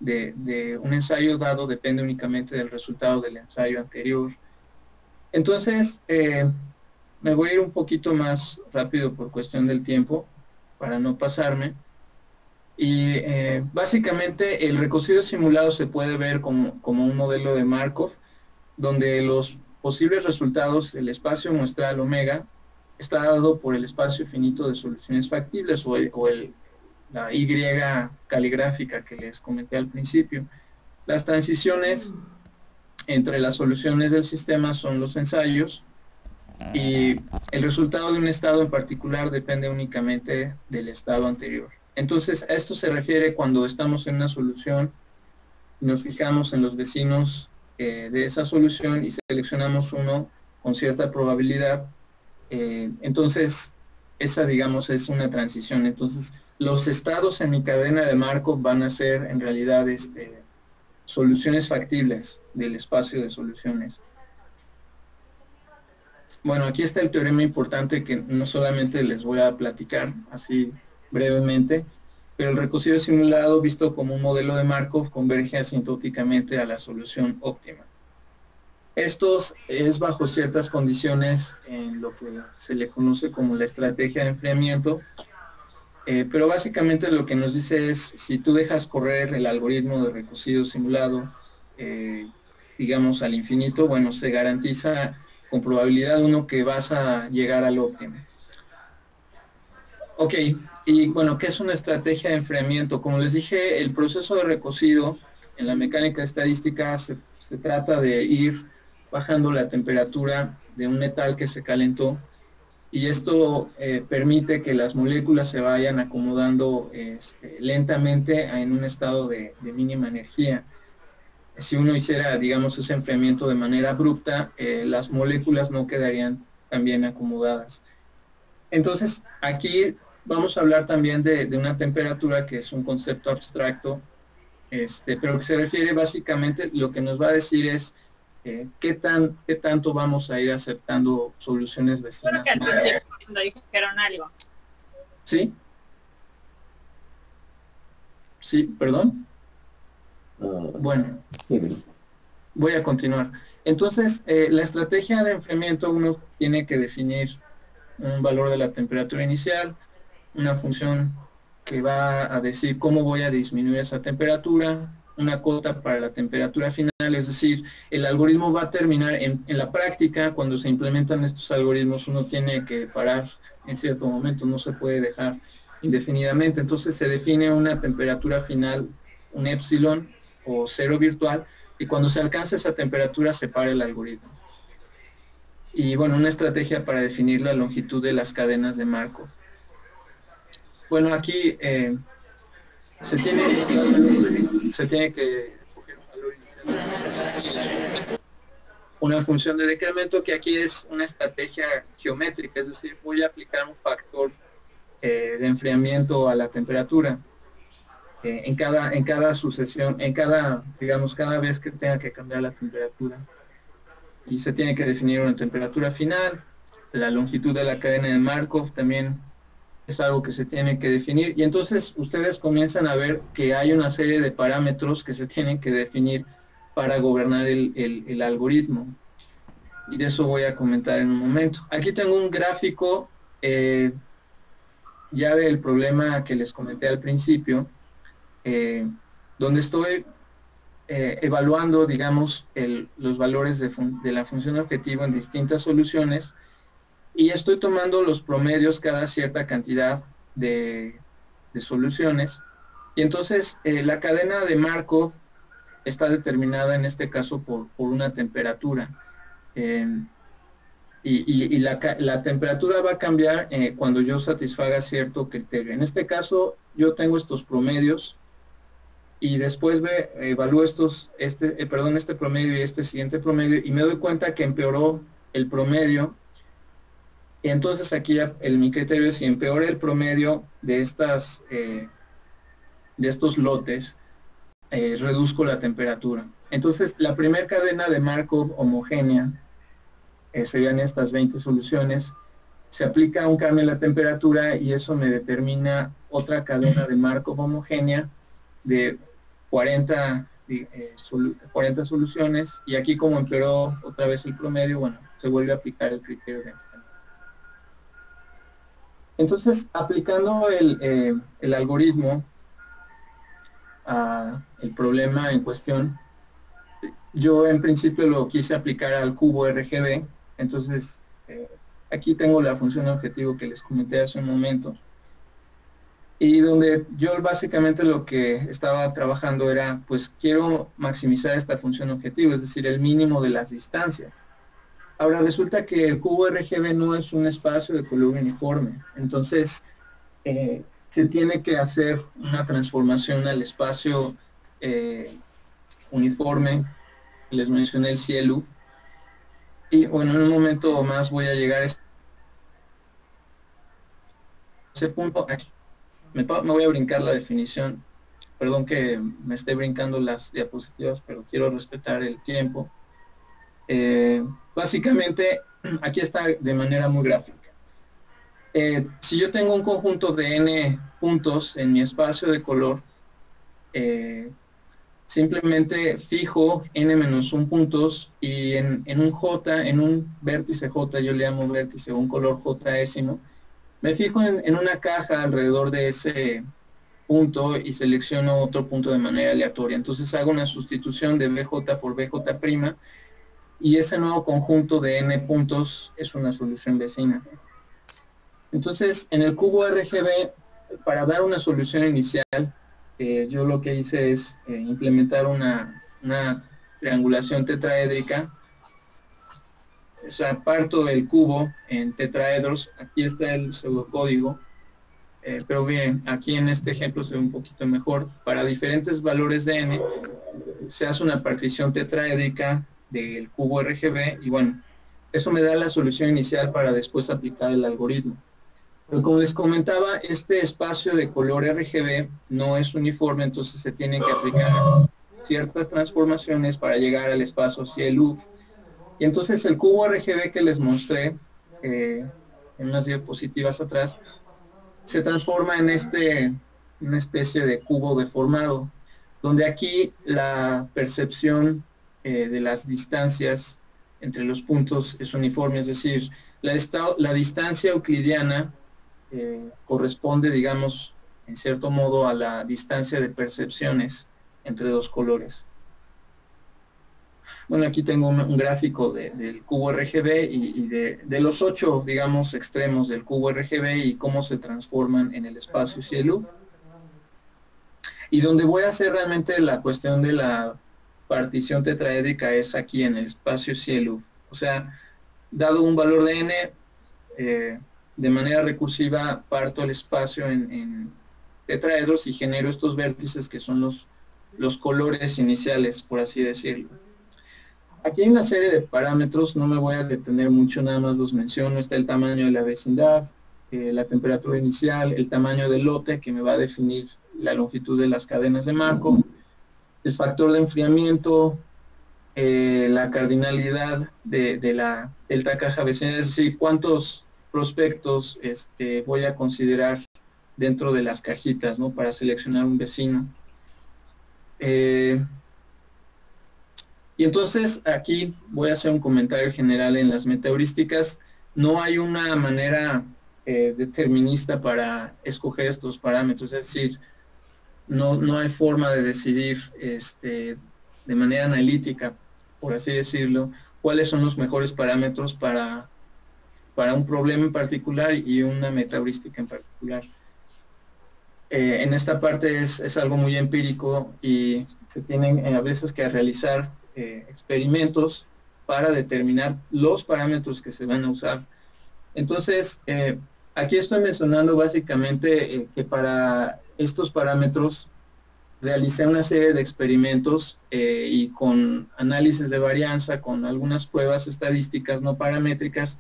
de un ensayo dado, depende únicamente del resultado del ensayo anterior. Entonces, me voy a ir un poquito más rápido por cuestión del tiempo, para no pasarme. Y básicamente el recocido simulado se puede ver como un modelo de Markov, donde los posibles resultados, el espacio muestral omega, está dado por el espacio finito de soluciones factibles o la Y caligráfica que les comenté al principio. Las transiciones entre las soluciones del sistema son los ensayos y el resultado de un estado en particular depende únicamente del estado anterior. Entonces, a esto se refiere cuando estamos en una solución, nos fijamos en los vecinos de esa solución y seleccionamos uno con cierta probabilidad. Entonces, esa, digamos, es una transición. Entonces, los estados en mi cadena de Markov van a ser, en realidad, soluciones factibles del espacio de soluciones. Bueno, aquí está el teorema importante que no solamente les voy a platicar así brevemente, pero el recocido simulado, visto como un modelo de Markov, converge asintóticamente a la solución óptima. Esto es bajo ciertas condiciones en lo que se le conoce como la estrategia de enfriamiento, pero básicamente lo que nos dice es, si tú dejas correr el algoritmo de recocido simulado, digamos al infinito, bueno, se garantiza con probabilidad 1 que vas a llegar al óptimo. Ok, y bueno, ¿qué es una estrategia de enfriamiento? Como les dije, el proceso de recocido en la mecánica estadística se trata de ir bajando la temperatura de un metal que se calentó, y esto permite que las moléculas se vayan acomodando lentamente en un estado de mínima energía. Si uno hiciera, digamos, ese enfriamiento de manera abrupta, las moléculas no quedarían tan bien acomodadas. Entonces, aquí vamos a hablar también de una temperatura que es un concepto abstracto, pero que se refiere básicamente, lo que nos va a decir es qué tanto vamos a ir aceptando soluciones vecinas. Creo que al principio cuando dijo que era un algo. ¿Sí? Sí, perdón. Bueno, Sí, voy a continuar. Entonces, la estrategia de enfriamiento, uno tiene que definir un valor de la temperatura inicial, una función que va a decir cómo voy a disminuir esa temperatura, una cota para la temperatura final, es decir, el algoritmo va a terminar en la práctica. Cuando se implementan estos algoritmos, uno tiene que parar en cierto momento, no se puede dejar indefinidamente. Entonces se define una temperatura final, un épsilon o cero virtual, y cuando se alcanza esa temperatura se para el algoritmo. Y bueno, una estrategia para definir la longitud de las cadenas de Markov. Bueno, aquí se tiene que escoger un valor inicial, una función de decremento, que aquí es una estrategia geométrica, es decir, voy a aplicar un factor de enfriamiento a la temperatura en cada sucesión, digamos, cada vez que tenga que cambiar la temperatura. Y se tiene que definir una temperatura final. La longitud de la cadena de Markov también es algo que se tiene que definir, y entonces ustedes comienzan a ver que hay una serie de parámetros que se tienen que definir para gobernar el algoritmo, y de eso voy a comentar en un momento. Aquí tengo un gráfico ya del problema que les comenté al principio, donde estoy evaluando, digamos, los valores de la función objetivo en distintas soluciones, y estoy tomando los promedios cada cierta cantidad de soluciones, y entonces la cadena de Markov está determinada en este caso por una temperatura, y la temperatura va a cambiar cuando yo satisfaga cierto criterio. En este caso yo tengo estos promedios, y después evalúo este promedio y este siguiente promedio, y me doy cuenta que empeoró el promedio. Y entonces aquí mi criterio es: si empeora el promedio de estos lotes, reduzco la temperatura. Entonces la primera cadena de Markov homogénea, serían estas 20 soluciones, se aplica un cambio en la temperatura, y eso me determina otra cadena de Markov homogénea de 40 soluciones, y aquí, como empeoró otra vez el promedio, bueno, se vuelve a aplicar el criterio de enfriamiento. Entonces, aplicando el algoritmo al problema en cuestión, yo en principio lo quise aplicar al cubo RGB. Entonces, aquí tengo la función objetivo que les comenté hace un momento, y donde yo básicamente lo que estaba trabajando era, pues quiero maximizar esta función objetivo, es decir, el mínimo de las distancias. Ahora resulta que el cubo RGB no es un espacio de color uniforme, entonces se tiene que hacer una transformación al espacio uniforme. Les mencioné el cielo, y bueno, en un momento más voy a llegar a ese punto. Aquí me voy a brincar la definición, perdón que me esté brincando las diapositivas, pero quiero respetar el tiempo. Básicamente, aquí está de manera muy gráfica. Si yo tengo un conjunto de n puntos en mi espacio de color, simplemente fijo n-1 puntos, y en un vértice J, yo le llamo vértice, un color J-ésimo, me fijo en una caja alrededor de ese punto y selecciono otro punto de manera aleatoria. Entonces hago una sustitución de BJ por BJ', y ese nuevo conjunto de n puntos es una solución vecina. Entonces, en el cubo RGB, para dar una solución inicial, yo lo que hice es implementar una triangulación tetraédrica. O sea, parto el cubo en tetraedros. Aquí está el pseudocódigo, pero bien, aquí en este ejemplo se ve un poquito mejor. Para diferentes valores de n, se hace una partición tetraédrica del cubo RGB, y bueno, eso me da la solución inicial para después aplicar el algoritmo. Pero como les comentaba, este espacio de color RGB no es uniforme, entonces se tienen que aplicar ciertas transformaciones para llegar al espacio cielo. Y entonces el cubo RGB que les mostré en unas diapositivas atrás, se transforma en una especie de cubo deformado, donde aquí la percepción de las distancias entre los puntos es uniforme, es decir, la distancia euclidiana corresponde, digamos, en cierto modo a la distancia de percepciones entre dos colores. Bueno, aquí tengo un gráfico del cubo RGB y de los 8, digamos, extremos del cubo RGB y cómo se transforman en el espacio cielo. Y donde voy a hacer realmente la cuestión de la partición tetraédrica es aquí en el espacio cielo. O sea, dado un valor de n, de manera recursiva parto el espacio en tetraedros y genero estos vértices que son los colores iniciales, por así decirlo. Aquí hay una serie de parámetros, no me voy a detener mucho, nada más los menciono. Está el tamaño de la vecindad, la temperatura inicial, el tamaño del lote, que me va a definir la longitud de las cadenas de marco, el factor de enfriamiento, la cardinalidad de la delta caja vecinal, es decir, cuántos prospectos voy a considerar dentro de las cajitas, ¿no?, para seleccionar un vecino. Y entonces aquí voy a hacer un comentario general en las metaheurísticas. No hay una manera determinista para escoger estos parámetros, es decir, no hay forma de decidir de manera analítica, por así decirlo, cuáles son los mejores parámetros para un problema en particular y una metaheurística en particular. En esta parte es algo muy empírico y se tienen a veces que realizar experimentos para determinar los parámetros que se van a usar. Entonces, aquí estoy mencionando básicamente que para estos parámetros realicé una serie de experimentos y con análisis de varianza, con algunas pruebas estadísticas no paramétricas,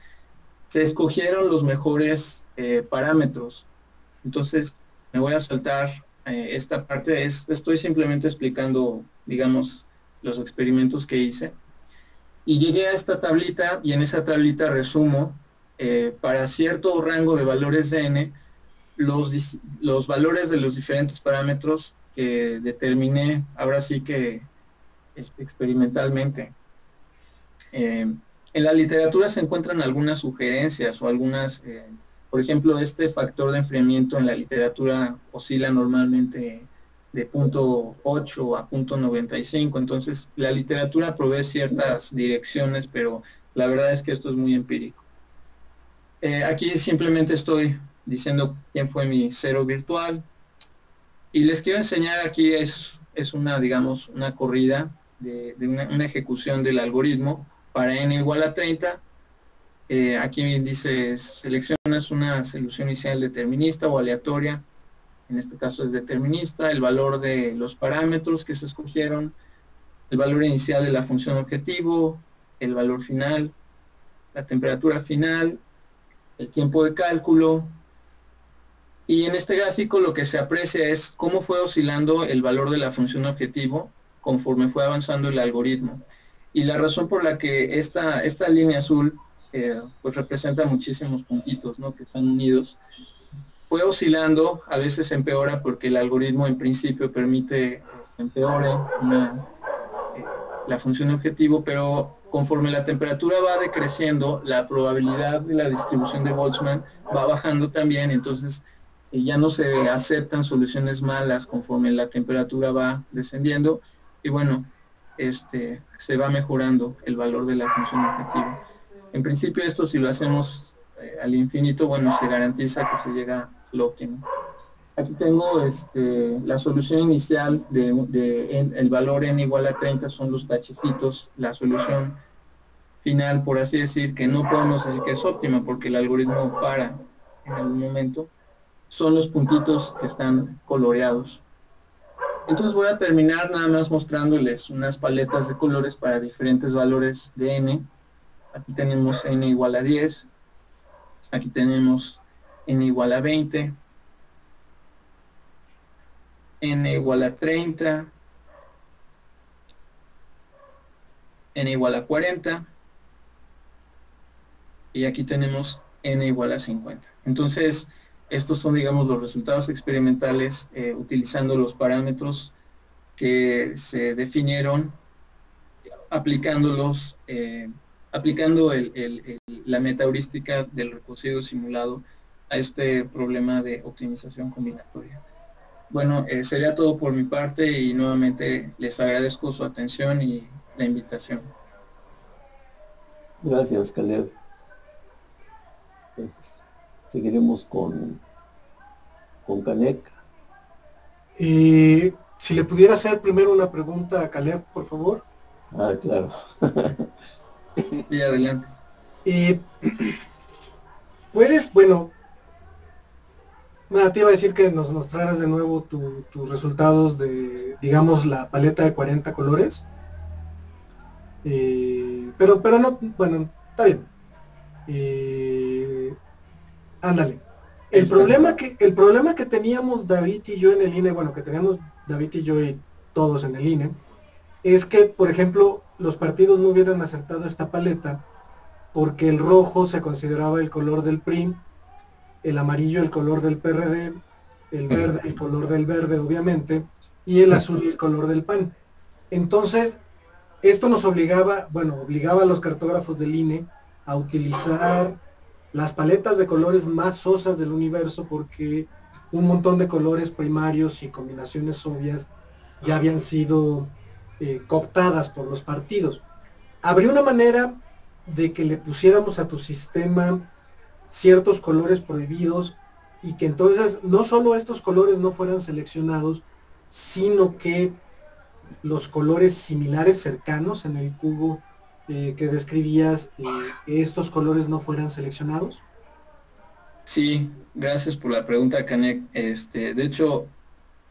se escogieron los mejores parámetros. Entonces, me voy a saltar esta parte, estoy simplemente explicando, digamos, los experimentos que hice. Y llegué a esta tablita y en esa tablita resumo para cierto rango de valores de n los valores de los diferentes parámetros que determiné, ahora sí que experimentalmente. En la literatura se encuentran algunas sugerencias o algunas, por ejemplo, este factor de enfriamiento en la literatura oscila normalmente de 0.8 a 0.95, entonces la literatura provee ciertas direcciones, pero la verdad es que esto es muy empírico. Aquí simplemente estoy diciendo quién fue mi cero virtual y les quiero enseñar aquí es una, digamos, una corrida de una ejecución del algoritmo para n igual a 30. Aquí dice seleccionas una solución inicial determinista o aleatoria, en este caso es determinista, el valor de los parámetros que se escogieron, el valor inicial de la función objetivo, el valor final, la temperatura final, el tiempo de cálculo, y en este gráfico lo que se aprecia es cómo fue oscilando el valor de la función objetivo conforme fue avanzando el algoritmo. Y la razón por la que esta línea azul pues representa muchísimos puntitos, ¿no?, que están unidos, fue oscilando, a veces empeora porque el algoritmo en principio permite que empeore la función objetivo, pero conforme la temperatura va decreciendo, la probabilidad de la distribución de Boltzmann va bajando también, entonces ya no se aceptan soluciones malas conforme la temperatura va descendiendo, y bueno, se va mejorando el valor de la función objetivo. En principio esto, si lo hacemos al infinito, bueno, se garantiza que se llega al óptimo. Aquí tengo la solución inicial el valor n igual a 30 son los tachecitos, la solución final, por así decir, que no podemos decir que es óptima porque el algoritmo para en algún momento, son los puntitos que están coloreados. Entonces voy a terminar nada más mostrándoles unas paletas de colores para diferentes valores de n. Aquí tenemos n igual a 10, aquí tenemos n igual a 20, n igual a 30, n igual a 40, y aquí tenemos n igual a 50. Entonces, estos son, digamos, los resultados experimentales utilizando los parámetros que se definieron, aplicándolos, aplicando la metaheurística del recocido simulado a este problema de optimización combinatoria. Bueno, sería todo por mi parte y nuevamente les agradezco su atención y la invitación. Gracias, Caleb. Pues, seguiremos con Canek. Si le pudiera hacer primero una pregunta a Caleb, por favor. Ah, claro. Y adelante. ¿Puedes, bueno, nada, te iba a decir que nos mostraras de nuevo tus resultados de, digamos, la paleta de 40 colores? Pero no, bueno, está bien. Ándale. El problema que teníamos David y yo en el INE, bueno, que teníamos David y yo y todos en el INE, es que, por ejemplo, los partidos no hubieran acertado esta paleta porque el rojo se consideraba el color del PRI, el amarillo el color del PRD, el verde el color del verde, obviamente, y el azul el color del PAN. Entonces, esto nos obligaba a los cartógrafos del INE a utilizar las paletas de colores más sosas del universo, porque un montón de colores primarios y combinaciones obvias ya habían sido cooptadas por los partidos. ¿Habría una manera de que le pusiéramos a tu sistema ciertos colores prohibidos y que entonces no solo estos colores no fueran seleccionados, sino que los colores similares cercanos en el cubo que describías, estos colores no fueran seleccionados? Sí, gracias por la pregunta, Canek. De hecho,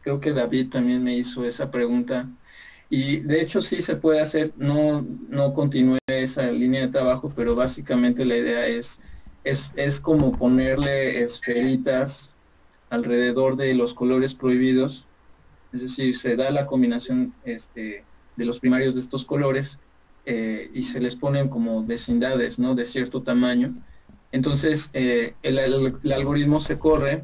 creo que David también me hizo esa pregunta. Y de hecho sí se puede hacer, no continué esa línea de trabajo, pero básicamente la idea es como ponerle esferitas alrededor de los colores prohibidos, es decir, se da la combinación de los primarios de estos colores y se les ponen como vecindades, ¿no?, de cierto tamaño. Entonces el algoritmo se corre,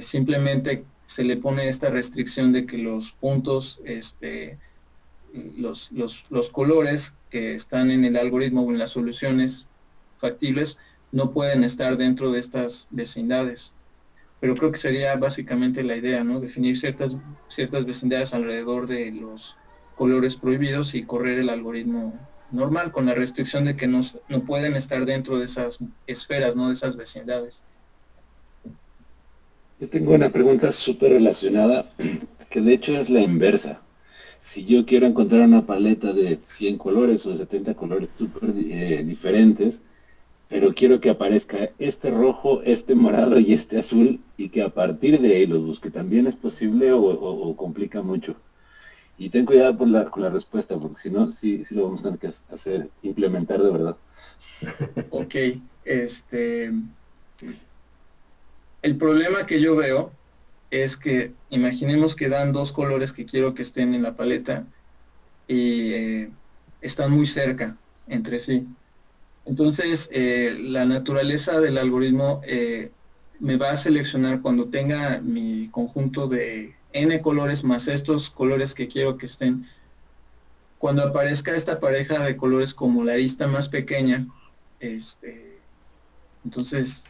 simplemente se le pone esta restricción de que los puntos, los colores que están en el algoritmo o en las soluciones factibles no pueden estar dentro de estas vecindades. Pero creo que sería básicamente la idea, ¿no?, definir ciertas vecindades alrededor de los colores prohibidos y correr el algoritmo normal con la restricción de que no pueden estar dentro de esas esferas, ¿no?, de esas vecindades. Yo tengo una pregunta súper relacionada, que de hecho es la inversa. Si yo quiero encontrar una paleta de 100 colores o de 70 colores súper diferentes, pero quiero que aparezca este rojo, este morado y este azul, y que a partir de ahí los busque, ¿también es posible o complica mucho? Y ten cuidado con la respuesta, porque si no, sí lo vamos a tener que hacer, implementar de verdad. Ok, el problema que yo veo es que imaginemos que dan dos colores que quiero que estén en la paleta y están muy cerca entre sí. Entonces, la naturaleza del algoritmo me va a seleccionar cuando tenga mi conjunto de n colores más estos colores que quiero que estén. Cuando aparezca esta pareja de colores como la arista más pequeña, entonces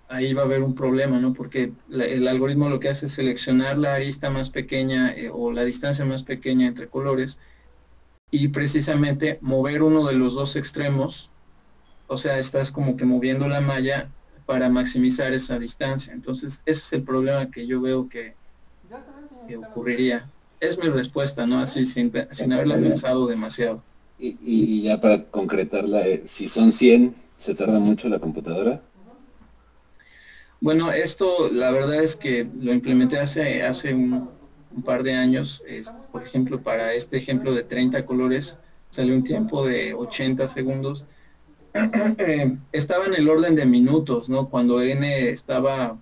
ahí va a haber un problema, ¿no? Porque el algoritmo lo que hace es seleccionar la arista más pequeña o la distancia más pequeña entre colores y precisamente mover uno de los dos extremos. O sea, estás como que moviendo la malla para maximizar esa distancia. Entonces, ese es el problema que yo veo que ocurriría. Es mi respuesta, ¿no? Así, sin haberla pensado demasiado. Y ya para concretarla, si son 100, ¿se tarda mucho la computadora? Bueno, esto la verdad es que lo implementé hace un par de años. Por ejemplo, para este ejemplo de 30 colores, salió un tiempo de 80 segundos. Estaba en el orden de minutos, ¿no? Cuando n estaba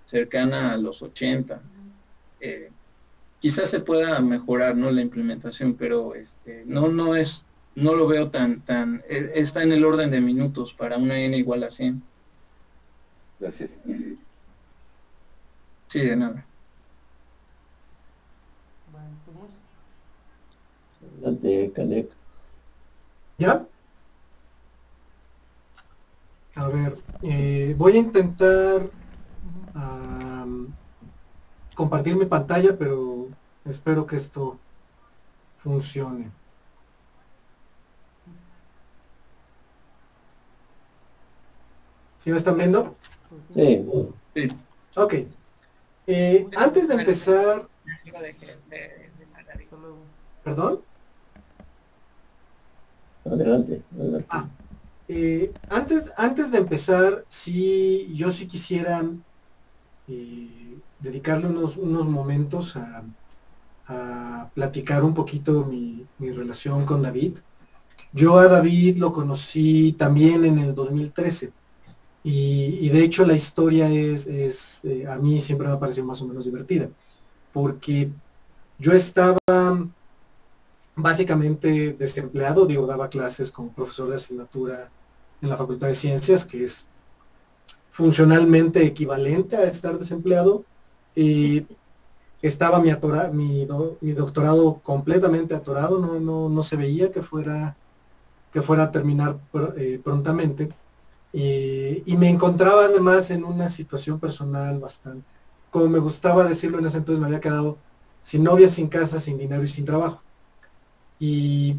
cercana a los 80. Quizás se pueda mejorar, ¿no?, la implementación, pero no lo veo está en el orden de minutos para una n igual a 100. Gracias. Sí, de nada. Adelante, Canek. ¿Ya? A ver, voy a intentar compartir mi pantalla, pero espero que esto funcione. ¿Sí me están viendo? Sí. Sí. Ok. Antes de empezar... ¿Perdón? Adelante, adelante. Antes de empezar, yo sí quisiera dedicarle unos momentos a platicar un poquito mi relación con David. Yo a David lo conocí también en el 2013 y de hecho la historia a mí siempre me ha parecido más o menos divertida, porque yo estaba básicamente desempleado, daba clases como profesor de asignatura en la Facultad de Ciencias, que es funcionalmente equivalente a estar desempleado, y estaba mi doctorado completamente atorado, no se veía que fuera a terminar prontamente, y me encontraba además en una situación personal bastante, como me gustaba decirlo en ese entonces, me había quedado sin novia, sin casa, sin dinero y sin trabajo. Y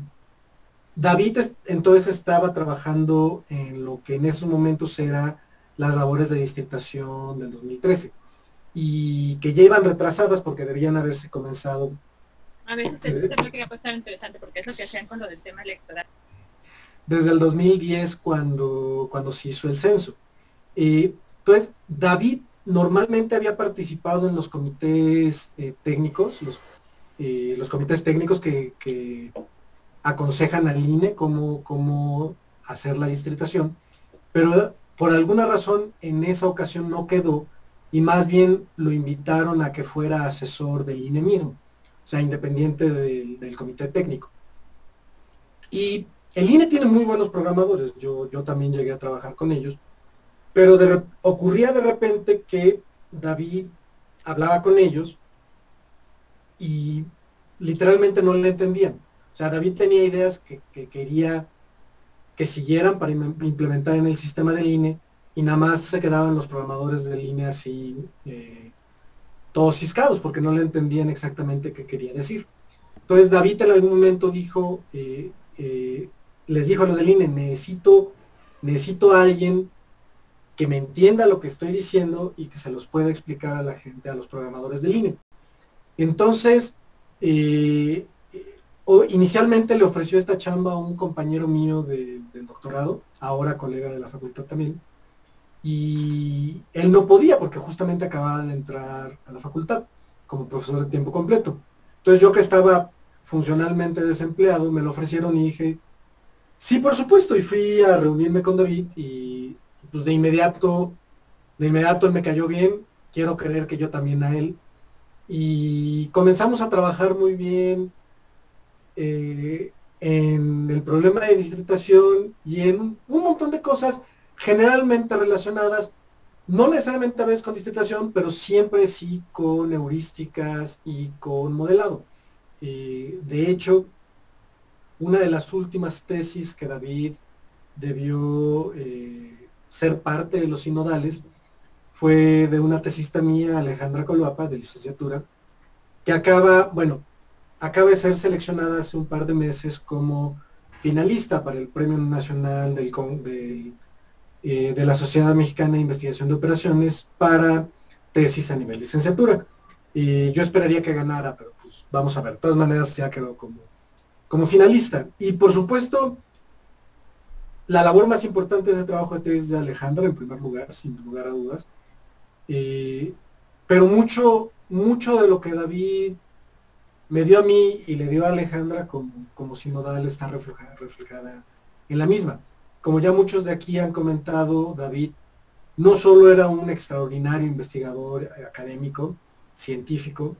David entonces estaba trabajando en lo que en esos momentos era las labores de distritación del 2013 y que ya iban retrasadas porque debían haberse comenzado. A ver, usted lo que va a estar interesante porque es lo que hacían con lo del tema electoral. Desde el 2010 cuando se hizo el censo. Entonces, David normalmente había participado en los comités técnicos, los comités técnicos que aconsejan al INE cómo hacer la distritación, pero por alguna razón en esa ocasión no quedó y más bien lo invitaron a que fuera asesor del INE mismo, o sea, independiente del comité técnico. Y el INE tiene muy buenos programadores, yo también llegué a trabajar con ellos, pero ocurría de repente que David hablaba con ellos y literalmente no le entendían. O sea, David tenía ideas que quería que siguieran para implementar en el sistema del INE y nada más se quedaban los programadores del INE así, todos ciscados, porque no le entendían exactamente qué quería decir. Entonces David en algún momento les dijo a los del INE, necesito a alguien que me entienda lo que estoy diciendo y que se los pueda explicar a la gente, a los programadores del INE. Entonces, inicialmente le ofreció esta chamba a un compañero mío del doctorado, ahora colega de la facultad también, y él no podía porque justamente acababa de entrar a la facultad como profesor de tiempo completo. Entonces yo que estaba funcionalmente desempleado, me lo ofrecieron y dije, sí, por supuesto, y fui a reunirme con David y pues de inmediato él me cayó bien, quiero creer que yo también a él, y comenzamos a trabajar muy bien en el problema de distritación y en un montón de cosas generalmente relacionadas, no necesariamente a veces con distritación, pero sí con heurísticas y con modelado. De hecho, una de las últimas tesis que David debió ser parte de los sinodales fue de una tesista mía, Alejandra Coluapa, de licenciatura, que acaba de ser seleccionada hace un par de meses como finalista para el Premio Nacional de la Sociedad Mexicana de Investigación de Operaciones para tesis a nivel licenciatura. Yo esperaría que ganara, pero pues vamos a ver. De todas maneras ya quedó como finalista. Y por supuesto, la labor más importante de ese trabajo de tesis de Alejandra, en primer lugar, sin lugar a dudas. Pero mucho de lo que David me dio a mí y le dio a Alejandra como sinodal está reflejada en la misma. Como ya muchos de aquí han comentado, David no solo era un extraordinario investigador académico, científico,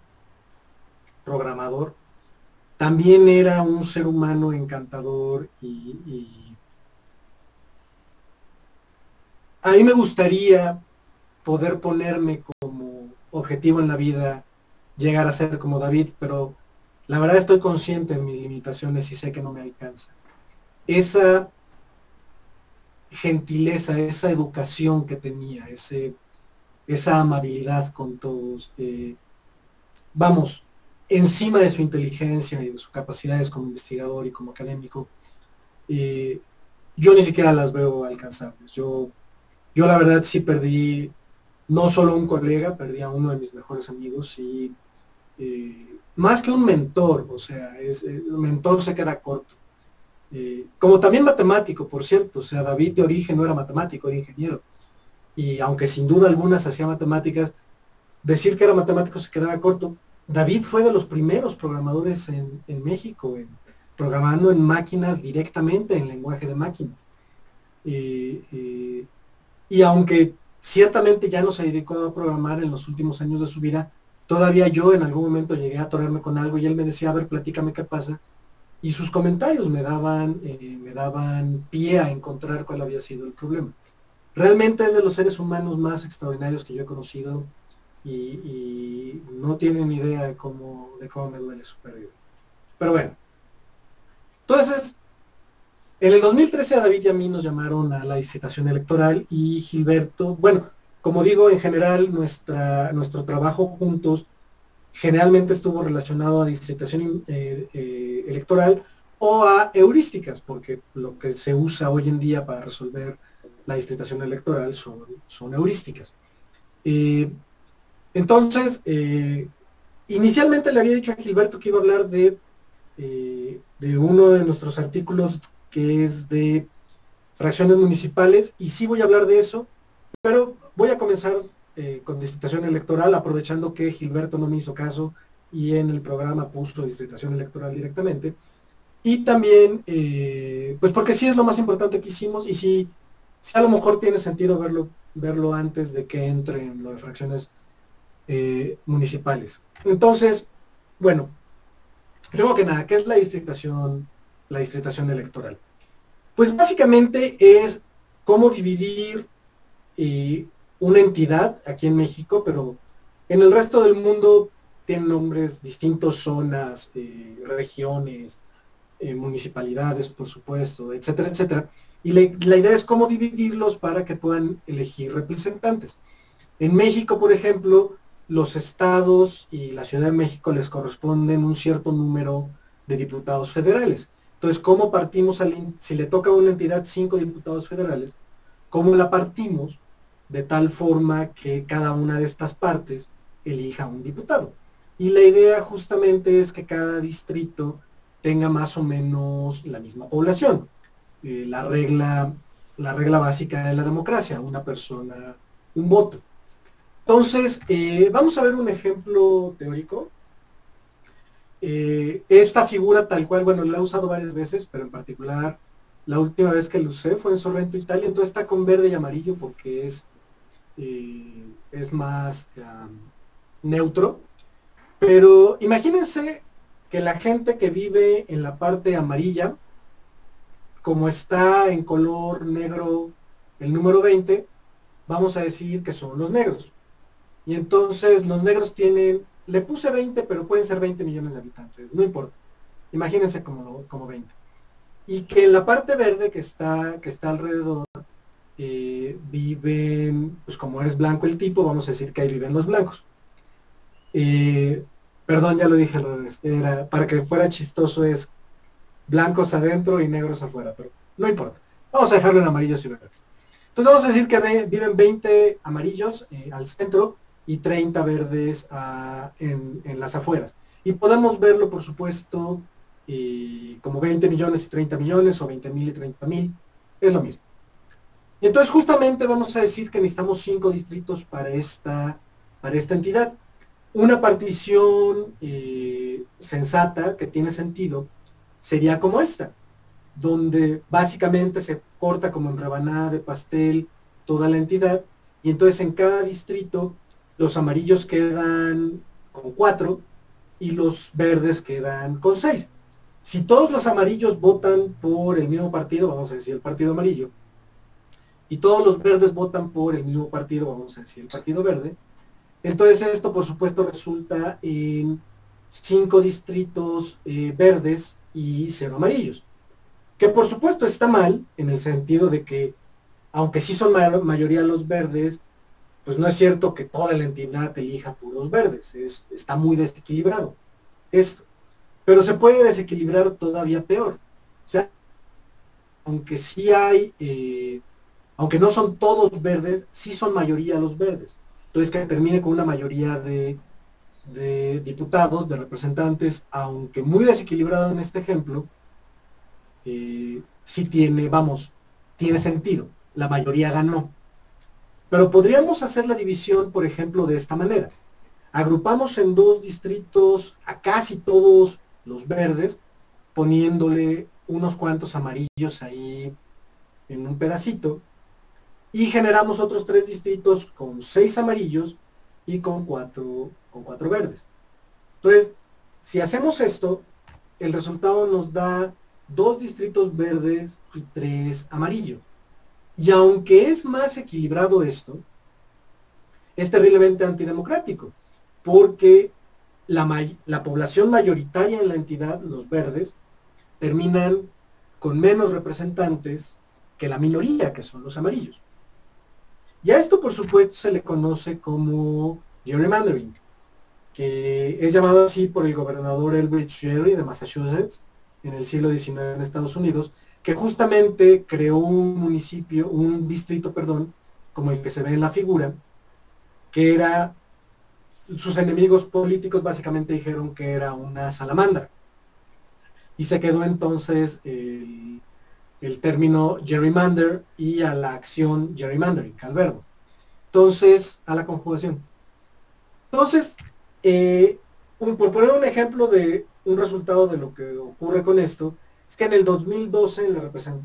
programador, también era un ser humano encantador y a mí me gustaría poder ponerme objetivo en la vida llegar a ser como David, pero la verdad estoy consciente de mis limitaciones y sé que no me alcanza. Esa gentileza, esa educación que tenía, esa amabilidad con todos, vamos, encima de su inteligencia y de sus capacidades como investigador y como académico, yo ni siquiera las veo alcanzables. Yo la verdad sí perdí no solo un colega, perdí a uno de mis mejores amigos y más que un mentor, o sea, un mentor se queda corto. Como también matemático, por cierto, o sea, David de origen no era matemático, era ingeniero. Y aunque sin duda algunas hacía matemáticas, decir que era matemático se quedaba corto. David fue de los primeros programadores en México, programando en máquinas directamente, en lenguaje de máquinas. Y aunque ciertamente ya no se dedicó a programar en los últimos años de su vida, todavía yo en algún momento llegué a atorarme con algo y él me decía, a ver, platícame qué pasa. Y sus comentarios me daban pie a encontrar cuál había sido el problema. Realmente es de los seres humanos más extraordinarios que yo he conocido y no tienen idea de cómo me duele su pérdida. Pero bueno, entonces, en el 2013 a David y a mí nos llamaron a la distritación electoral y Gilberto, bueno, como digo, en general nuestro trabajo juntos generalmente estuvo relacionado a distritación electoral o a heurísticas, porque lo que se usa hoy en día para resolver la distritación electoral son heurísticas. Entonces, inicialmente le había dicho a Gilberto que iba a hablar de uno de nuestros artículos que es de fracciones municipales, y sí voy a hablar de eso, pero voy a comenzar con distritación electoral, aprovechando que Gilberto no me hizo caso y en el programa puso distritación electoral directamente. Y también, pues porque sí es lo más importante que hicimos y sí a lo mejor tiene sentido verlo antes de que entre en lo de fracciones municipales. Entonces, bueno, primero que nada, ¿qué es la distritación electoral? Pues básicamente es cómo dividir una entidad aquí en México, pero en el resto del mundo tienen nombres distintos, zonas, regiones, municipalidades, por supuesto, etcétera, etcétera. Y la idea es cómo dividirlos para que puedan elegir representantes. En México, por ejemplo, los estados y la Ciudad de México les corresponden un cierto número de diputados federales. Entonces, ¿cómo partimos, si le toca a una entidad 5 diputados federales, cómo la partimos de tal forma que cada una de estas partes elija un diputado? Y la idea justamente es que cada distrito tenga más o menos la misma población. La regla básica de la democracia, una persona, un voto. Entonces, vamos a ver un ejemplo teórico. Esta figura tal cual, bueno, la he usado varias veces, pero en particular la última vez que la usé fue en Sorrento, Italia. Entonces está con verde y amarillo porque es más neutro. Pero imagínense que la gente que vive en la parte amarilla, como está en color negro el número 20, vamos a decir que son los negros. Y entonces los negros tienen, le puse 20, pero pueden ser 20 millones de habitantes, no importa. Imagínense como 20. Y que en la parte verde que está alrededor, viven, pues como es blanco el tipo, vamos a decir que ahí viven los blancos. Perdón, ya lo dije al revés, para que fuera chistoso es blancos adentro y negros afuera, pero no importa. Vamos a dejarlo en amarillos y verdes. Entonces vamos a decir que viven 20 amarillos al centro y 30 verdes en las afueras. Y podemos verlo, por supuesto, como 20 millones y 30 millones, o 20,000 y 30,000, es lo mismo. Y entonces justamente vamos a decir que necesitamos 5 distritos para esta entidad. Una partición sensata, que tiene sentido, sería como esta, donde básicamente se corta como en rebanada de pastel toda la entidad, y entonces en cada distrito los amarillos quedan con 4 y los verdes quedan con 6. Si todos los amarillos votan por el mismo partido, vamos a decir el partido amarillo, y todos los verdes votan por el mismo partido, vamos a decir el partido verde, Entonces esto por supuesto resulta en 5 distritos verdes y 0 amarillos, que por supuesto está mal en el sentido de que aunque sí son mayoría los verdes, pues no es cierto que toda la entidad elija puros verdes, está muy desequilibrado esto, pero se puede desequilibrar todavía peor. O sea, aunque sí hay, aunque no son todos verdes, sí son mayoría los verdes. Entonces que termine con una mayoría de diputados, de representantes, aunque muy desequilibrado en este ejemplo, sí tiene sentido. La mayoría ganó. Pero podríamos hacer la división, por ejemplo, de esta manera. Agrupamos en 2 distritos a casi todos los verdes, poniéndole unos cuantos amarillos ahí en un pedacito, y generamos otros 3 distritos con 6 amarillos y con 4 verdes. Entonces, si hacemos esto, el resultado nos da 2 distritos verdes y 3 amarillos. Y aunque es más equilibrado esto, es terriblemente antidemocrático, porque la población mayoritaria en la entidad, los verdes, terminan con menos representantes que la minoría, que son los amarillos. Y a esto, por supuesto, se le conoce como gerrymandering, que es llamado así por el gobernador Elbridge Gerry de Massachusetts en el siglo XIX en Estados Unidos, que justamente creó un distrito, como el que se ve en la figura, que era, sus enemigos políticos básicamente dijeron que era una salamandra. Y se quedó entonces el término gerrymander y a la acción gerrymandering, al verbo. Entonces, a la conjugación. Entonces, por poner un ejemplo de un resultado de lo que ocurre con esto, es que en el 2012,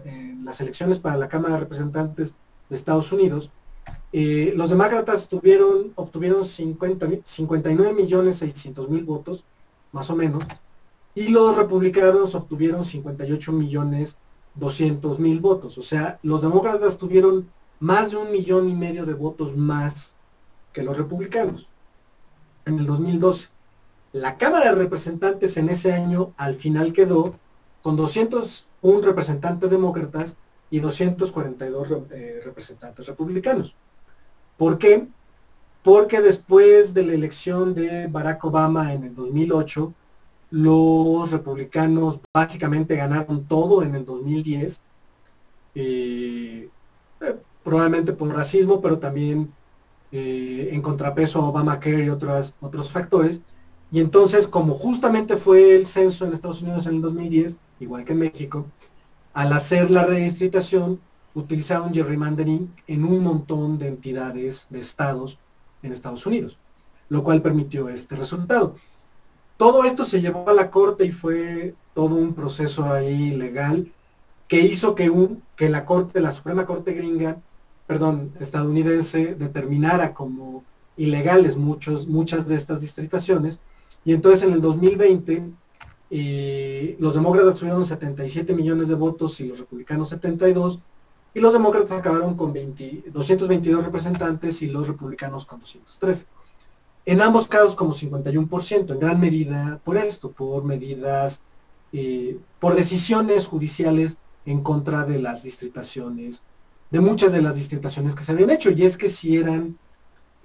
en las elecciones para la Cámara de Representantes de Estados Unidos, los demócratas obtuvieron 59.600.000 votos, más o menos, y los republicanos obtuvieron 58.200.000 votos. O sea, los demócratas tuvieron más de 1,5 millones de votos más que los republicanos en el 2012. La Cámara de Representantes en ese año al final quedó con 201 representantes demócratas y 242 representantes republicanos. ¿Por qué? Porque después de la elección de Barack Obama en el 2008, los republicanos básicamente ganaron todo en el 2010, probablemente por racismo, pero también en contrapeso a Obamacare y otros factores. Y entonces, como justamente fue el censo en Estados Unidos en el 2010, igual que en México, al hacer la redistritación, utilizaron gerrymandering en un montón de entidades, de estados en Estados Unidos, lo cual permitió este resultado. Todo esto se llevó a la corte y fue todo un proceso ahí legal que hizo que la Suprema Corte estadounidense determinara como ilegales muchas de estas distritaciones. Y entonces en el 2020 los demócratas tuvieron 77 millones de votos y los republicanos 72, y los demócratas acabaron con 222 representantes y los republicanos con 213. En ambos casos como 51%, en gran medida por esto, por medidas, por decisiones judiciales en contra de las distritaciones, de muchas de las distritaciones que se habían hecho, y es que sí eran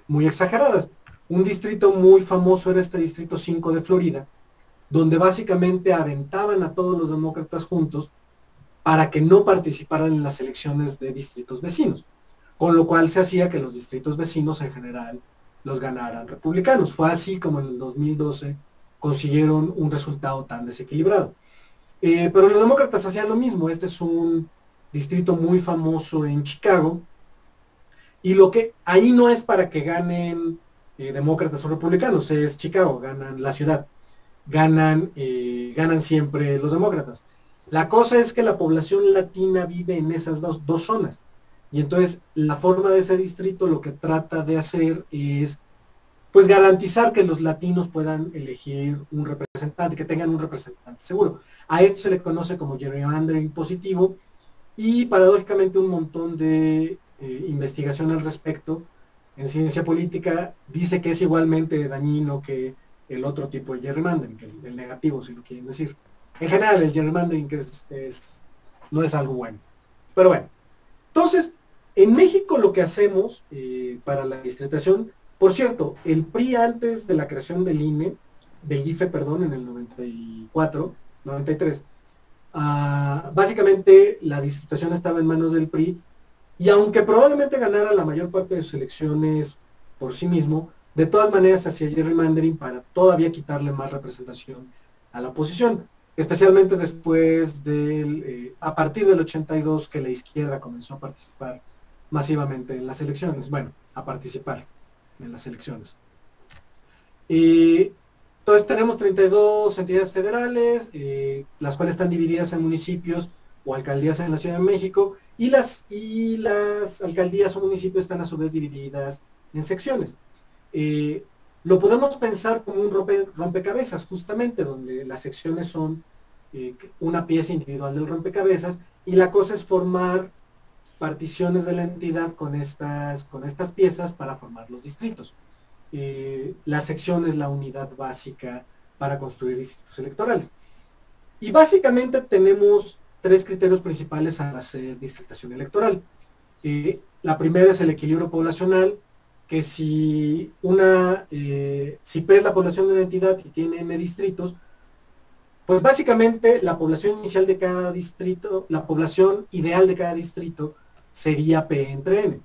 muy exageradas. Un distrito muy famoso era este distrito 5 de Florida, donde básicamente aventaban a todos los demócratas juntos para que no participaran en las elecciones de distritos vecinos, con lo cual se hacía que los distritos vecinos en general los ganaran republicanos. Fue así como en el 2012 consiguieron un resultado tan desequilibrado. Pero los demócratas hacían lo mismo. Este es un distrito muy famoso en Chicago, y lo que ahí no es para que ganen demócratas o republicanos, es Chicago, ganan la ciudad, ganan siempre los demócratas. La cosa es que la población latina vive en esas dos zonas, y entonces la forma de ese distrito lo que trata de hacer es pues garantizar que los latinos puedan elegir un representante, que tengan un representante seguro. A esto se le conoce como gerrymandering positivo, y paradójicamente un montón de investigación al respecto en ciencia política dice que es igualmente dañino que el otro tipo de gerrymandering, que el negativo, si lo quieren decir. En general, el gerrymandering no es algo bueno. Pero bueno, entonces, en México lo que hacemos para la distritación, por cierto, el PRI antes de la creación del INE, del IFE, perdón, en el 93, básicamente la distritación estaba en manos del PRI, y aunque probablemente ganara la mayor parte de sus elecciones por sí mismo, de todas maneras hacía gerrymandering para todavía quitarle más representación a la oposición, especialmente después a partir del 82, que la izquierda comenzó a participar masivamente en las elecciones, a participar en las elecciones. Entonces tenemos 32 entidades federales, las cuales están divididas en municipios o alcaldías en la Ciudad de México, y las alcaldías o municipios están a su vez divididas en secciones. Lo podemos pensar como un rompecabezas, justamente, donde las secciones son una pieza individual del rompecabezas, y la cosa es formar particiones de la entidad con estas piezas para formar los distritos. La sección es la unidad básica para construir distritos electorales. Y básicamente tenemos 3 criterios principales al hacer distritación electoral. La primera es el equilibrio poblacional, que si P es la población de una entidad y tiene N distritos, pues básicamente la población inicial de cada distrito, la población ideal de cada distrito sería P entre N.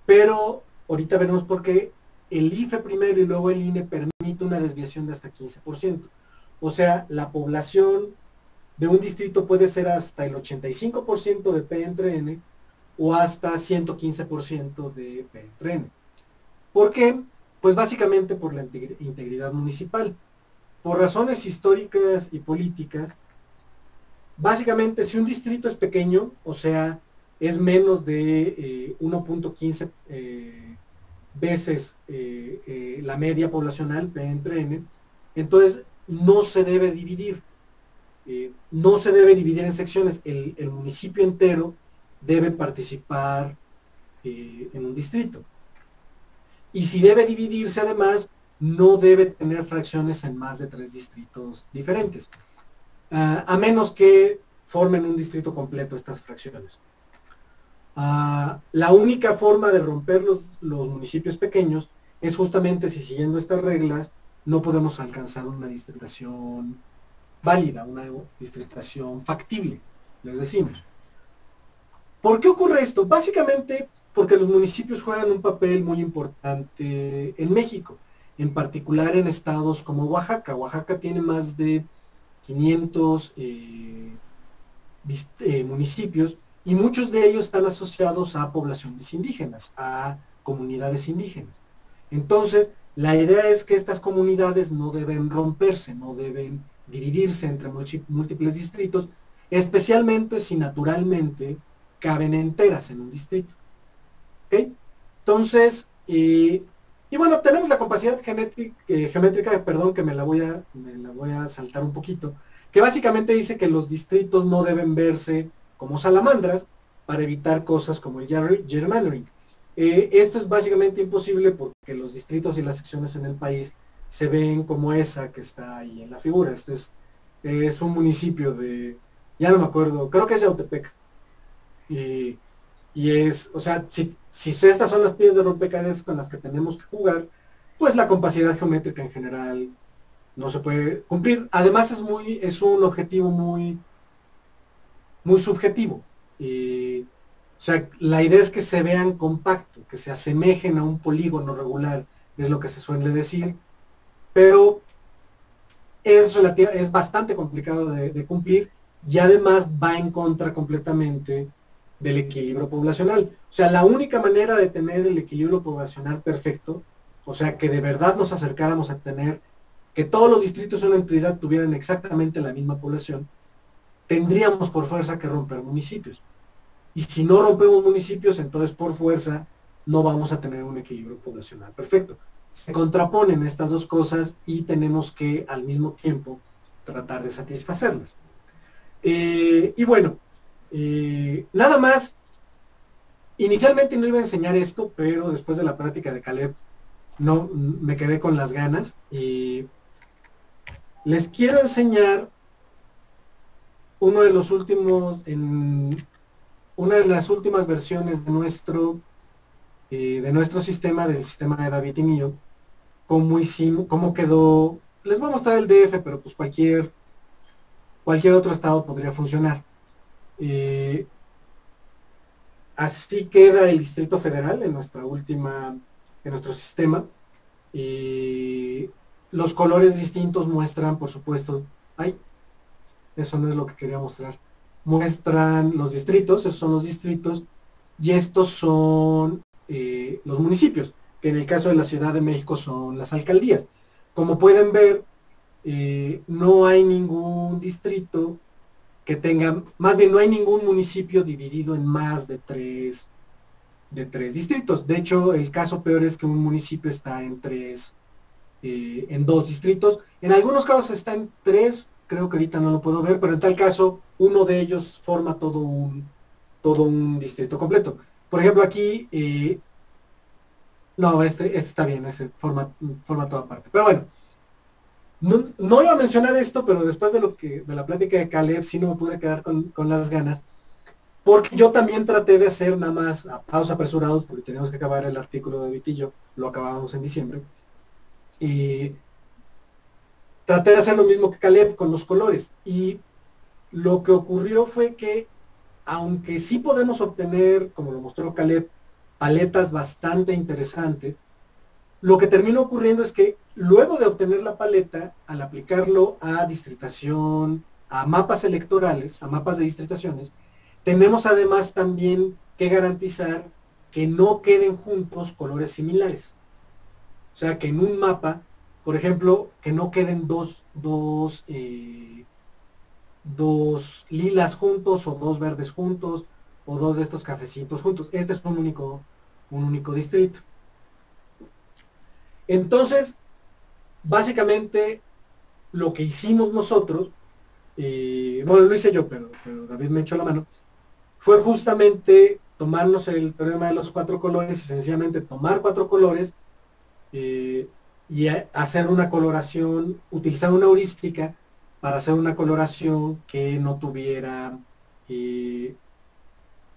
Pero ahorita veremos por qué el IFE primero y luego el INE permite una desviación de hasta 15%. O sea, la población de un distrito puede ser hasta el 85% de P entre N o hasta 115% de P entre N. ¿Por qué? Pues básicamente por la integridad municipal. Por razones históricas y políticas, básicamente si un distrito es pequeño, o sea, es menos de 1.15 veces la media poblacional, P entre N, entonces no se debe dividir. No se debe dividir en secciones. El municipio entero debe participar en un distrito. Y si debe dividirse, además, no debe tener fracciones en más de 3 distritos diferentes, a menos que formen un distrito completo estas fracciones. La única forma de romper los municipios pequeños es justamente si, siguiendo estas reglas, no podemos alcanzar una distritación válida, una distritación factible, les decimos. ¿Por qué ocurre esto? Básicamente porque los municipios juegan un papel muy importante en México, en particular en estados como Oaxaca. Oaxaca tiene más de 500 municipios, y muchos de ellos están asociados a poblaciones indígenas, a comunidades indígenas. Entonces, la idea es que estas comunidades no deben romperse, no deben dividirse entre múltiples distritos, especialmente si naturalmente caben enteras en un distrito. ¿Okay? Entonces, y bueno, tenemos la capacidad geométrica, perdón, que me la voy a saltar un poquito, que básicamente dice que los distritos no deben verse como salamandras para evitar cosas como el gerrymandering. Esto es básicamente imposible porque los distritos y las secciones en el país se ven como esa que está ahí en la figura. Este es un municipio ya no me acuerdo, creo que es Yautepec. Y es, o sea, si estas son las piezas de rompecabezas con las que tenemos que jugar, pues la compacidad geométrica en general no se puede cumplir. Además es un objetivo muy subjetivo. O sea, la idea es que se vean compactos, que se asemejen a un polígono regular, es lo que se suele decir, pero es bastante complicado de cumplir, y además va en contra completamente del equilibrio poblacional. O sea, la única manera de tener el equilibrio poblacional perfecto, o sea, que de verdad nos acercáramos a tener que todos los distritos de una entidad tuvieran exactamente la misma población, tendríamos por fuerza que romper municipios. Y si no rompemos municipios, entonces por fuerza no vamos a tener un equilibrio poblacional perfecto. Se contraponen estas dos cosas y tenemos que al mismo tiempo tratar de satisfacerlas. Y bueno, nada más Inicialmente no iba a enseñar esto, pero después de la práctica de Caleb, no, me quedé con las ganas y les quiero enseñar uno de los últimos, una de las últimas versiones de nuestro sistema, del sistema de David y mío, cómo quedó. Les voy a mostrar el DF, pero pues cualquier otro estado podría funcionar. Así queda el Distrito Federal en nuestro sistema. Los colores distintos muestran, por supuesto, eso no es lo que quería mostrar. Muestran los distritos, esos son los distritos, y estos son los municipios, que en el caso de la Ciudad de México son las alcaldías. Como pueden ver, no hay ningún distrito que tenga, más bien no hay ningún municipio dividido en más de tres distritos. De hecho, el caso peor es que un municipio está en dos distritos. En algunos casos está en tres, creo que ahorita no lo puedo ver, pero en tal caso, uno de ellos forma todo un distrito completo. Por ejemplo, aquí, no, este está bien, ese forma toda parte. Pero bueno, no iba a mencionar esto, pero después de la plática de Caleb, sí no me pude quedar con las ganas, porque yo también traté de hacer nada más a pasos apresurados, porque teníamos que acabar el artículo de Vitillo, lo acabábamos en diciembre, y traté de hacer lo mismo que Caleb con los colores, y lo que ocurrió fue que, aunque sí podemos obtener, como lo mostró Caleb, paletas bastante interesantes, lo que terminó ocurriendo es que luego de obtener la paleta, al aplicarlo a distritación, a mapas electorales, a mapas de distritaciones, tenemos además también que garantizar que no queden juntos colores similares. O sea, que en un mapa, por ejemplo, que no queden dos lilas juntos, o dos verdes juntos, o dos de estos cafecitos juntos. Este es un único distrito. Entonces, básicamente, lo que hicimos nosotros, bueno, lo hice yo, pero David me echó la mano, fue justamente tomarnos el teorema de los 4 colores y sencillamente tomar 4 colores y hacer una coloración, utilizar una heurística para hacer una coloración que no tuviera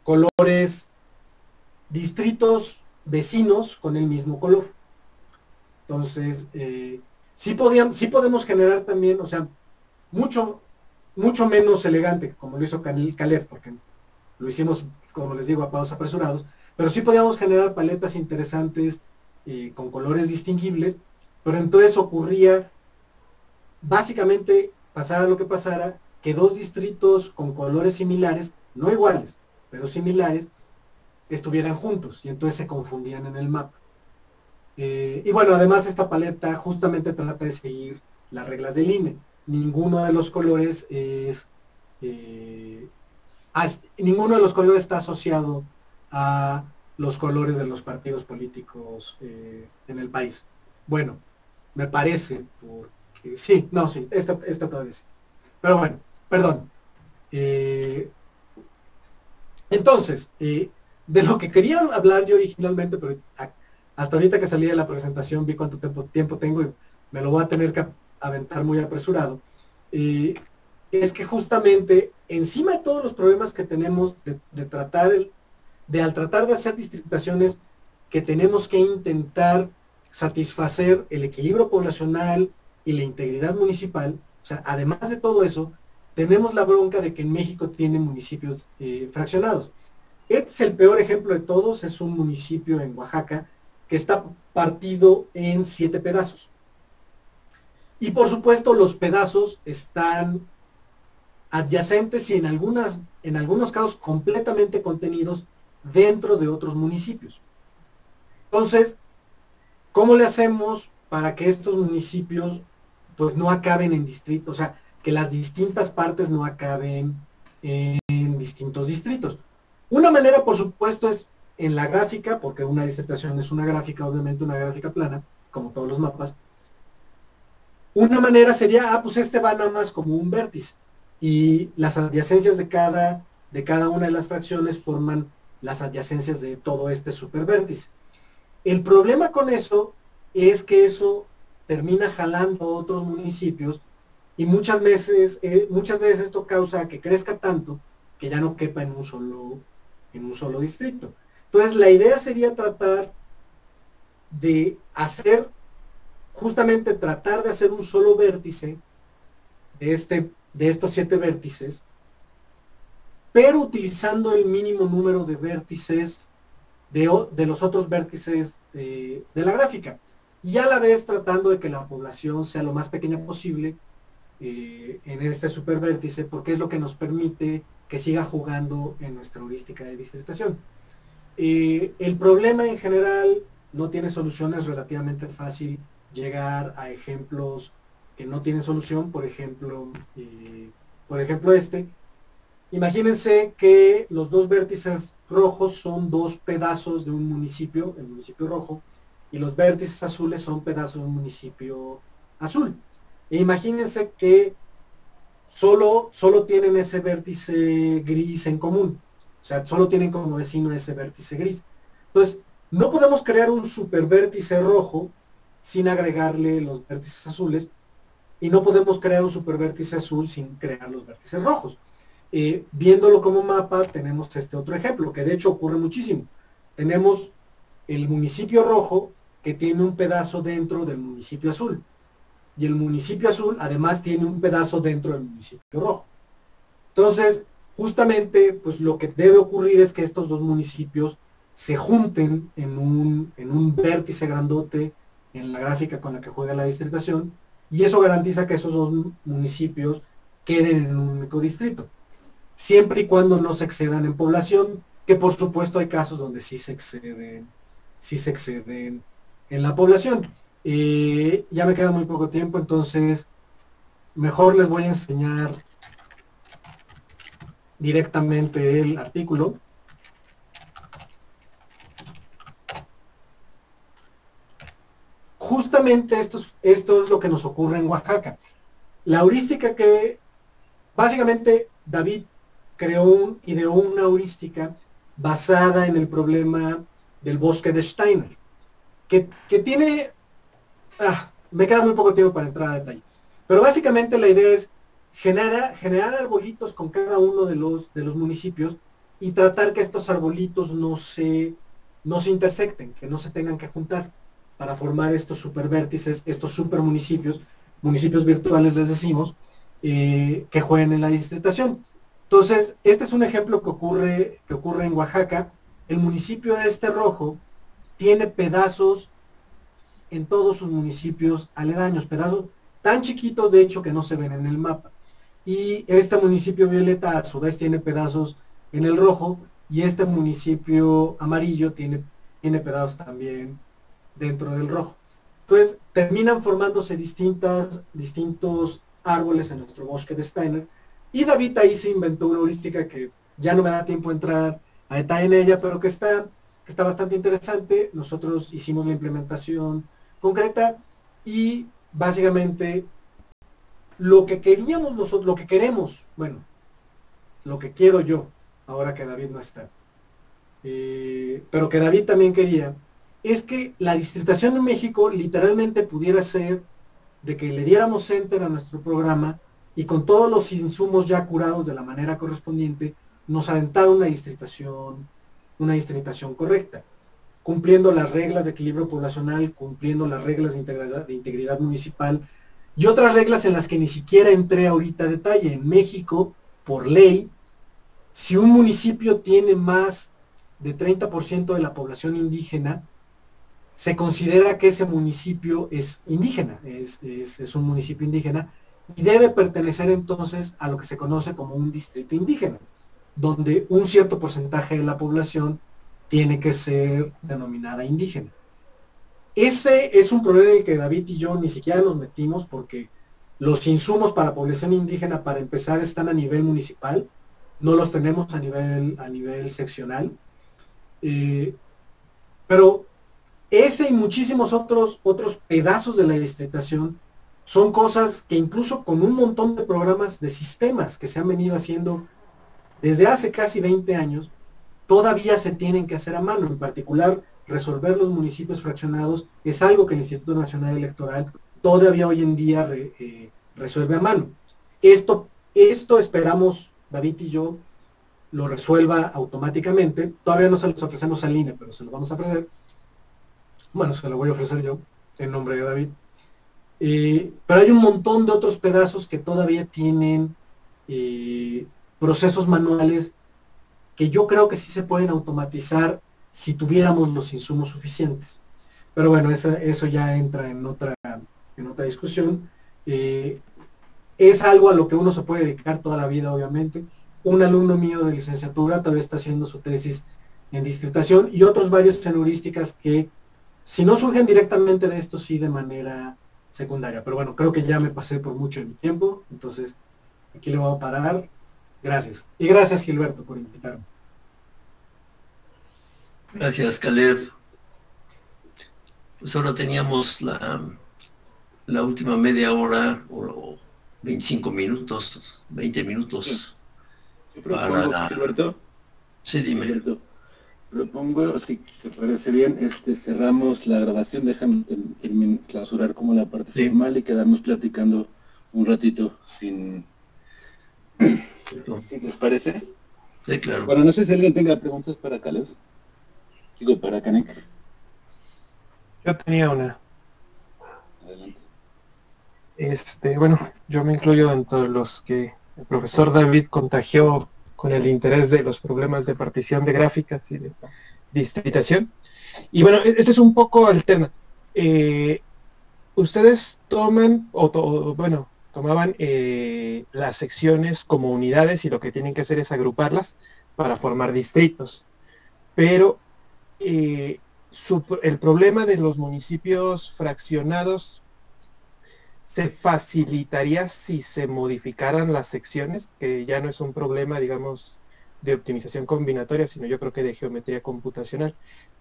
colores, distritos vecinos con el mismo color. Entonces, sí podemos generar también, o sea, mucho menos elegante, como lo hizo Caleb, porque lo hicimos, como les digo, a pasos apresurados, pero sí podíamos generar paletas interesantes con colores distinguibles, pero entonces ocurría, básicamente, pasara lo que pasara, que dos distritos con colores similares, no iguales, pero similares, estuvieran juntos, y entonces se confundían en el mapa. Y bueno, además esta paleta justamente trata de seguir las reglas del INE. Ninguno de los colores está asociado a los colores de los partidos políticos en el país. Bueno, me parece, porque sí, esta todavía sí. Pero bueno, perdón. Entonces, de lo que quería hablar yo originalmente, pero hasta ahorita que salí de la presentación vi cuánto tiempo tengo y me lo voy a tener que aventar muy apresurado, es que justamente encima de todos los problemas que tenemos al tratar de hacer distritaciones, que tenemos que intentar satisfacer el equilibrio poblacional y la integridad municipal, o sea, además de todo eso, tenemos la bronca de que en México tiene municipios fraccionados. Este es el peor ejemplo de todos, es un municipio en Oaxaca que está partido en 7 pedazos. Y por supuesto los pedazos están adyacentes y en algunos casos completamente contenidos dentro de otros municipios. Entonces, ¿cómo le hacemos para que estos municipios pues no acaben en distritos? O sea, que las distintas partes no acaben en distintos distritos. Una manera, por supuesto, es en la gráfica, porque una distritación es una gráfica, obviamente una gráfica plana, como todos los mapas. Una manera sería, pues este va nada más como un vértice, y las adyacencias de cada una de las fracciones forman las adyacencias de todo este supervértice. El problema con eso es que eso termina jalando a otros municipios y muchas veces esto causa que crezca tanto que ya no quepa en un solo distrito. Entonces la idea sería tratar de hacer un solo vértice de estos 7 vértices, pero utilizando el mínimo número de vértices de los otros vértices de la gráfica, y a la vez tratando de que la población sea lo más pequeña posible en este supervértice, porque es lo que nos permite que siga jugando en nuestra heurística de distritación. El problema en general no tiene solución, es relativamente fácil llegar a ejemplos que no tienen solución. Por ejemplo, imagínense que los 2 vértices rojos son 2 pedazos de un municipio, el municipio rojo, y los vértices azules son pedazos de un municipio azul. E imagínense que solo tienen ese vértice gris en común, o sea, solo tienen como vecino ese vértice gris. Entonces, no podemos crear un supervértice rojo sin agregarle los vértices azules, y no podemos crear un supervértice azul sin crear los vértices rojos. Viéndolo como mapa, tenemos este otro ejemplo, que de hecho ocurre muchísimo. Tenemos el municipio rojo que tiene un pedazo dentro del municipio azul, y el municipio azul además tiene un pedazo dentro del municipio rojo. Entonces, justamente, pues lo que debe ocurrir es que estos 2 municipios se junten en un vértice grandote en la gráfica con la que juega la distritación, y eso garantiza que esos 2 municipios queden en un único distrito, siempre y cuando no se excedan en población, que por supuesto hay casos donde sí se exceden en la población. Ya me queda muy poco tiempo, entonces mejor les voy a enseñar directamente el artículo. Justamente esto es lo que nos ocurre en Oaxaca. La heurística que básicamente David ideó una heurística basada en el problema del bosque de Steiner, que tiene... me queda muy poco tiempo para entrar a detalle. Pero básicamente la idea es generar arbolitos con cada uno de los municipios y tratar que estos arbolitos no se intersecten, que no se tengan que juntar para formar estos supervértices, estos supermunicipios, municipios virtuales les decimos, que jueguen en la distritación. Entonces, este es un ejemplo que ocurre en Oaxaca. El municipio rojo tiene pedazos en todos sus municipios aledaños, pedazos tan chiquitos de hecho que no se ven en el mapa. Y este municipio violeta a su vez tiene pedazos en el rojo, y este municipio amarillo tiene pedazos también dentro del rojo. Entonces terminan formándose distintos árboles en nuestro bosque de Steiner, y David ahí se inventó una heurística que ya no me da tiempo de entrar a detalle en ella, pero que está bastante interesante. Nosotros hicimos la implementación concreta, y básicamente lo que queríamos nosotros, lo que queremos, bueno, lo que quiero yo, ahora que David no está, pero que David también quería, es que la distritación en México literalmente pudiera ser de que le diéramos enter a nuestro programa y con todos los insumos ya curados de la manera correspondiente, nos aventara una distritación correcta, cumpliendo las reglas de equilibrio poblacional, cumpliendo las reglas de integridad municipal, y otras reglas en las que ni siquiera entré ahorita a detalle. En México, por ley, si un municipio tiene más de 30% de la población indígena, se considera que ese municipio es indígena, es un municipio indígena, y debe pertenecer entonces a lo que se conoce como un distrito indígena, donde un cierto porcentaje de la población tiene que ser denominada indígena. Ese es un problema en el que David y yo ni siquiera nos metimos, porque los insumos para población indígena, para empezar, están a nivel municipal, no los tenemos a nivel seccional, pero ese y muchísimos otros pedazos de la distritación son cosas que incluso con un montón de programas de sistemas que se han venido haciendo desde hace casi 20 años, todavía se tienen que hacer a mano. En particular, resolver los municipios fraccionados es algo que el Instituto Nacional Electoral todavía hoy en día resuelve a mano. Esto esperamos, David y yo, lo resuelva automáticamente. Todavía no se los ofrecemos al INE, pero se lo vamos a ofrecer. Bueno, se lo voy a ofrecer yo, en nombre de David. Pero hay un montón de otros pedazos que todavía tienen procesos manuales que yo creo que sí se pueden automatizar si tuviéramos los insumos suficientes. Pero bueno, eso ya entra en otra discusión. Es algo a lo que uno se puede dedicar toda la vida, obviamente. Un alumno mío de licenciatura todavía está haciendo su tesis en distritación y otros varios en heurísticas que, si no surgen directamente de esto, sí de manera secundaria. Pero bueno, creo que ya me pasé por mucho de mi tiempo, entonces aquí le voy a parar. Gracias. Y gracias, Gilberto, por invitarme. Gracias, Caleb. Pues ahora teníamos la última media hora o 25 minutos, 20 minutos. Yo propongo, Gilberto. Sí, dime. Gilberto, propongo, si te parece bien, cerramos la grabación, déjame clausurar como la parte formal y quedarnos platicando un ratito sin... ¿Sí les parece? Sí, claro. Bueno, no sé si alguien tenga preguntas para Caleb. Digo, para Canek. Yo tenía una. Adelante. Bueno, yo me incluyo dentro de los que el profesor David contagió con el interés de los problemas de partición de gráficas y de distritación. Y bueno, ese es un poco el tema. Ustedes tomaban las secciones como unidades y lo que tienen que hacer es agruparlas para formar distritos. Pero el problema de los municipios fraccionados se facilitaría si se modificaran las secciones, que ya no es un problema, digamos, de optimización combinatoria, sino yo creo que de geometría computacional.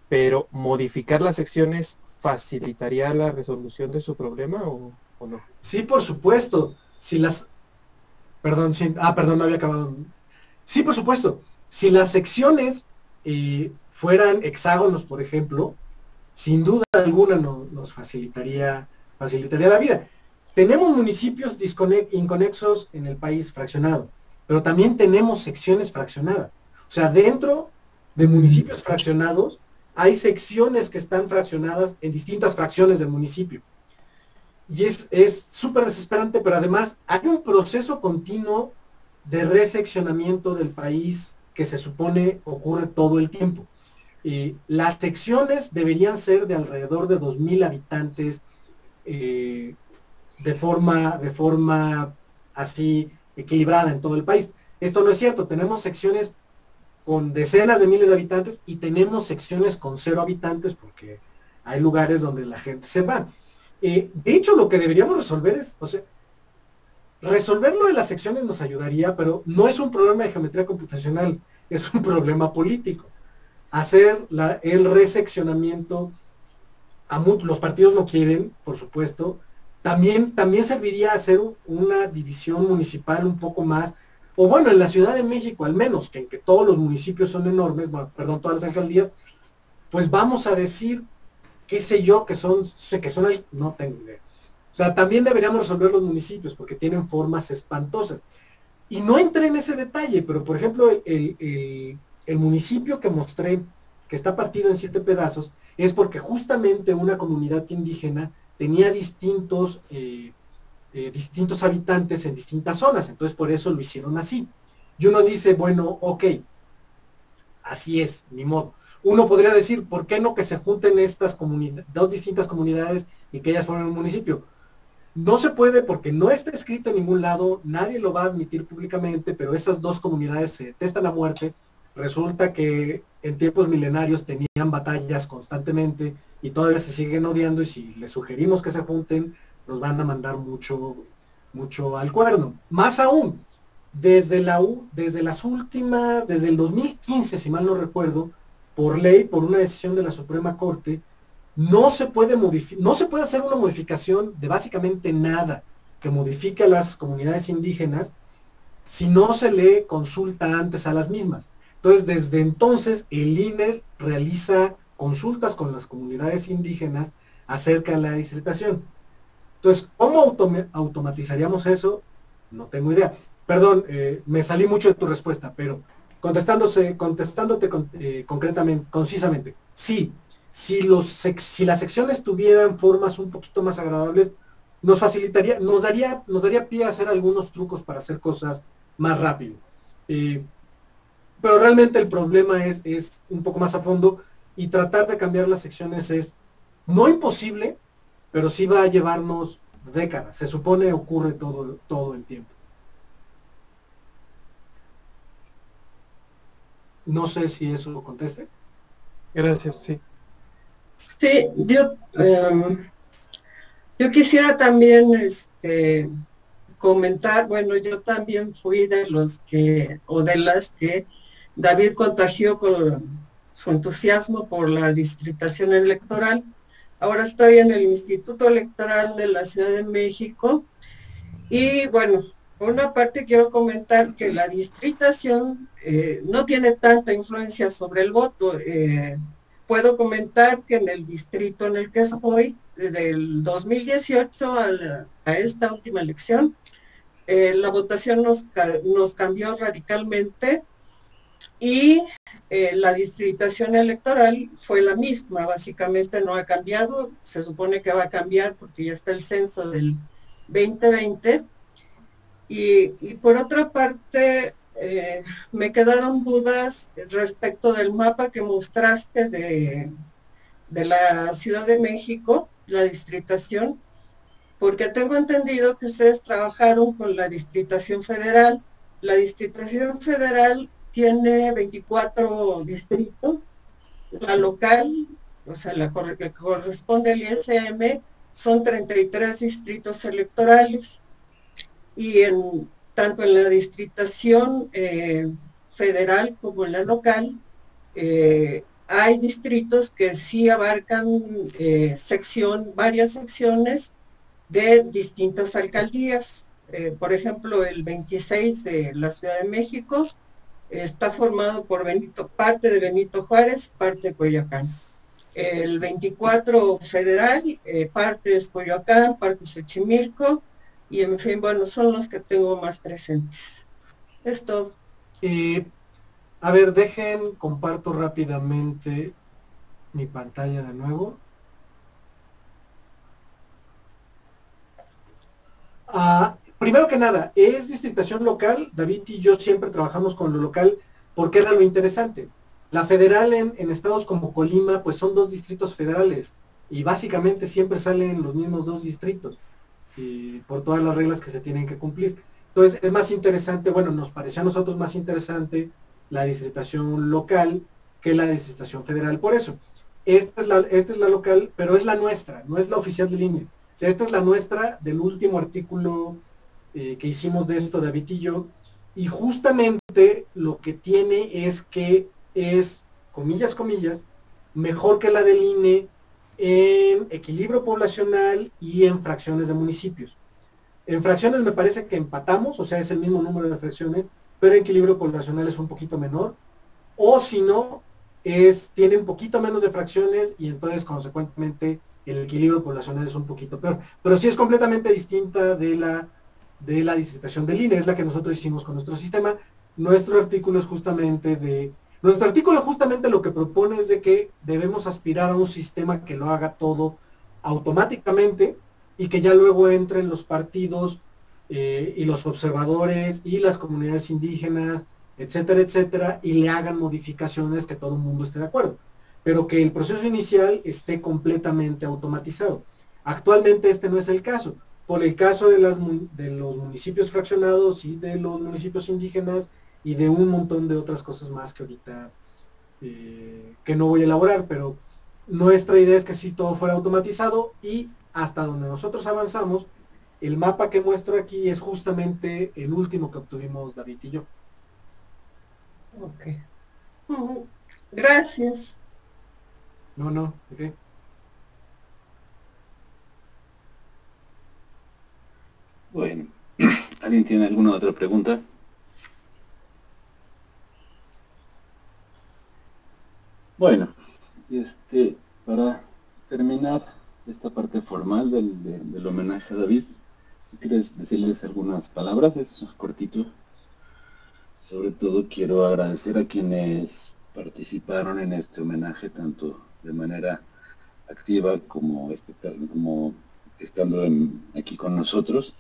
Pero modificar las secciones facilitaría la resolución de su problema o no. Sí, por supuesto. Perdón, no había acabado. Sí, por supuesto. Si las secciones fueran hexágonos, por ejemplo, sin duda alguna nos facilitaría la vida. Tenemos municipios inconexos en el país fraccionado, pero también tenemos secciones fraccionadas. O sea, dentro de municipios fraccionados hay secciones que están fraccionadas en distintas fracciones del municipio. Y es súper desesperante, pero además hay un proceso continuo de reseccionamiento del país que se supone ocurre todo el tiempo. Las secciones deberían ser de alrededor de 2,000 habitantes de forma así equilibrada en todo el país. Esto no es cierto, tenemos secciones con decenas de miles de habitantes y tenemos secciones con 0 habitantes porque hay lugares donde la gente se va. De hecho, lo que deberíamos resolver es, resolverlo de las secciones nos ayudaría, pero no es un problema de geometría computacional, es un problema político. Hacer el reseccionamiento, los partidos no quieren, por supuesto. También serviría hacer una división municipal un poco más, o bueno, en la Ciudad de México al menos, que en que todos los municipios son enormes, todas las alcaldías, pues vamos a decir, qué sé yo, no tengo idea. O sea, también deberíamos resolver los municipios, porque tienen formas espantosas. Y no entré en ese detalle, pero por ejemplo, el municipio que mostré, que está partido en 7 pedazos, es porque justamente una comunidad indígena tenía distintos habitantes en distintas zonas, entonces por eso lo hicieron así. Y uno dice, bueno, ok, así es, ni modo. Uno podría decir, ¿por qué no que se junten estas dos distintas comunidades y que ellas formen un municipio? No se puede porque no está escrito en ningún lado, nadie lo va a admitir públicamente, pero estas dos comunidades se detestan a muerte. Resulta que en tiempos milenarios tenían batallas constantemente y todavía se siguen odiando, y si les sugerimos que se junten, nos van a mandar mucho al cuerno. Más aún, desde el 2015, si mal no recuerdo, por ley, por una decisión de la Suprema Corte, no se puede hacer una modificación de básicamente nada que modifique a las comunidades indígenas si no se le consulta antes a las mismas. Entonces, desde entonces, el INE realiza consultas con las comunidades indígenas acerca de la distritación. Entonces, ¿cómo automatizaríamos eso? No tengo idea. Perdón, me salí mucho de tu respuesta, pero contestándote concretamente, concisamente, sí, si las secciones tuvieran formas un poquito más agradables, nos facilitaría, nos daría pie a hacer algunos trucos para hacer cosas más rápido. Pero realmente el problema es un poco más a fondo, y tratar de cambiar las secciones es no imposible, pero sí va a llevarnos décadas. Se supone ocurre todo el tiempo. No sé si eso lo conteste. Gracias, sí. Sí, yo quisiera también comentar, bueno, yo también fui de los que, o de las que David contagió con su entusiasmo por la distritación electoral. Ahora estoy en el Instituto Electoral de la Ciudad de México y bueno, por una parte quiero comentar que la distritación no tiene tanta influencia sobre el voto. Puedo comentar que en el distrito en el que estoy, del 2018 a esta última elección, la votación nos cambió radicalmente y la distritación electoral fue la misma, básicamente no ha cambiado, se supone que va a cambiar porque ya está el censo del 2020. Y por otra parte, me quedaron dudas respecto del mapa que mostraste de la Ciudad de México, la distritación, porque tengo entendido que ustedes trabajaron con la distritación federal. La distritación federal tiene 24 distritos, la local, o sea, la que corresponde al ISM, son 33 distritos electorales. Y tanto en la distritación federal como en la local, hay distritos que sí abarcan varias secciones de distintas alcaldías. Por ejemplo, el 26 de la Ciudad de México está formado por parte de Benito Juárez, parte de Coyoacán. El 24 federal, parte es Coyoacán, parte es Xochimilco, y en fin, bueno, son los que tengo más presentes. Esto. A ver, comparto rápidamente mi pantalla de nuevo. Primero que nada, es distritación local. David y yo siempre trabajamos con lo local porque era lo interesante. La federal en estados como Colima, pues son 2 distritos federales y básicamente siempre salen los mismos 2 distritos. Por todas las reglas que se tienen que cumplir. Entonces es más interesante, bueno, nos pareció a nosotros más interesante la distritación local que la distritación federal. Por eso, esta es la local, pero es la nuestra, no es la oficial del INE. O sea, esta es la nuestra del último artículo que hicimos de esto, David y yo, y justamente lo que tiene es que es, comillas, mejor que la del INE en equilibrio poblacional y en fracciones de municipios. En fracciones me parece que empatamos, o sea, es el mismo número de fracciones, pero en equilibrio poblacional es un poquito menor, o si no, tiene un poquito menos de fracciones y entonces consecuentemente el equilibrio poblacional es un poquito peor. Pero sí es completamente distinta de la distritación del INE, es la que nosotros hicimos con nuestro sistema. Nuestro artículo justamente lo que propone es de que debemos aspirar a un sistema que lo haga todo automáticamente y que ya luego entren los partidos y los observadores y las comunidades indígenas, etcétera, etcétera, y le hagan modificaciones que todo el mundo esté de acuerdo, pero que el proceso inicial esté completamente automatizado. Actualmente este no es el caso. Por el caso de los municipios fraccionados y de los municipios indígenas y de un montón de otras cosas más que ahorita que no voy a elaborar, pero nuestra idea es que si todo fuera automatizado, y hasta donde nosotros avanzamos, el mapa que muestro aquí es justamente el último que obtuvimos David y yo. Ok. Gracias. No, ok. Bueno, ¿alguien tiene alguna otra pregunta? Bueno, para terminar esta parte formal del homenaje a David, quiero decirles algunas palabras, es cortito. Sobre todo quiero agradecer a quienes participaron en este homenaje, tanto de manera activa como estando aquí con nosotros.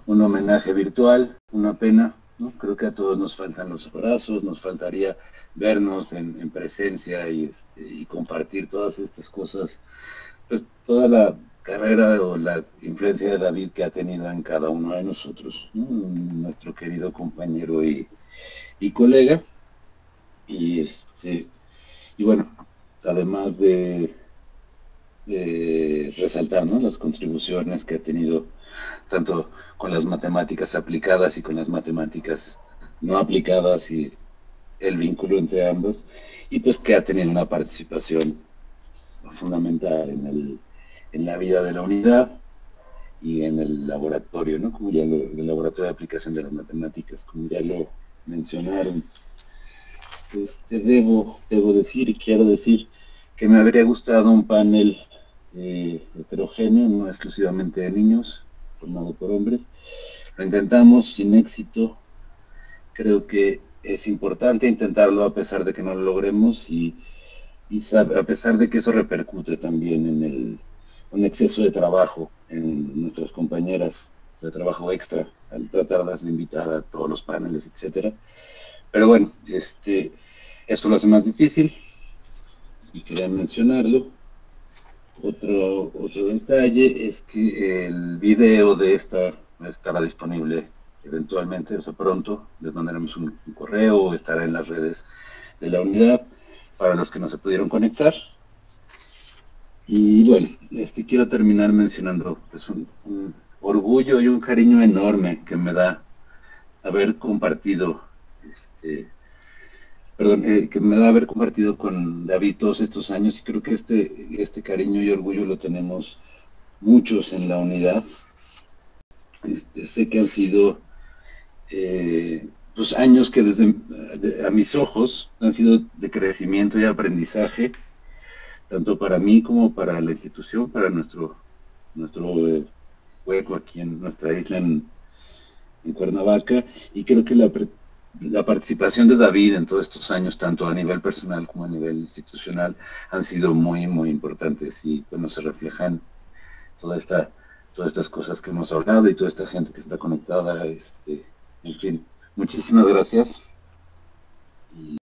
Un homenaje virtual, una pena, ¿no? Creo que a todos nos faltan los abrazos, nos faltaría vernos en presencia y compartir todas estas cosas, pues toda la carrera o la influencia de David que ha tenido en cada uno de nosotros, ¿no? Nuestro querido compañero y colega, y bueno, además de resaltar, ¿no?, las contribuciones que ha tenido tanto con las matemáticas aplicadas y con las matemáticas no aplicadas, y el vínculo entre ambos, y pues que ha tenido una participación fundamental en la vida de la unidad y en el laboratorio, ¿no?, como ya el laboratorio de aplicación de las matemáticas, como ya lo mencionaron. Debo decir y quiero decir que me habría gustado un panel heterogéneo, no exclusivamente de niños, formado por hombres. Lo intentamos sin éxito. Creo que es importante intentarlo a pesar de que no lo logremos, y a pesar de que eso repercute también en un exceso de trabajo en nuestras compañeras, de trabajo extra, al tratar de invitar a todos los paneles, etcétera. Pero bueno, esto lo hace más difícil y quería mencionarlo. Otro detalle es que el video de esta estará disponible eventualmente, o sea, pronto. Les mandaremos un correo, o estará en las redes de la unidad para los que no se pudieron conectar. Y bueno, quiero terminar mencionando pues un orgullo y un cariño enorme que me da haber compartido que me da haber compartido con David todos estos años, y creo que este cariño y orgullo lo tenemos muchos en la unidad. Sé que han sido pues años que a mis ojos han sido de crecimiento y aprendizaje, tanto para mí como para la institución, para nuestro hueco aquí en nuestra isla en Cuernavaca, y creo que la participación de David en todos estos años, tanto a nivel personal como a nivel institucional, han sido muy, muy importantes, y bueno, se reflejan todas estas cosas que hemos hablado y toda esta gente que está conectada, en fin, muchísimas gracias.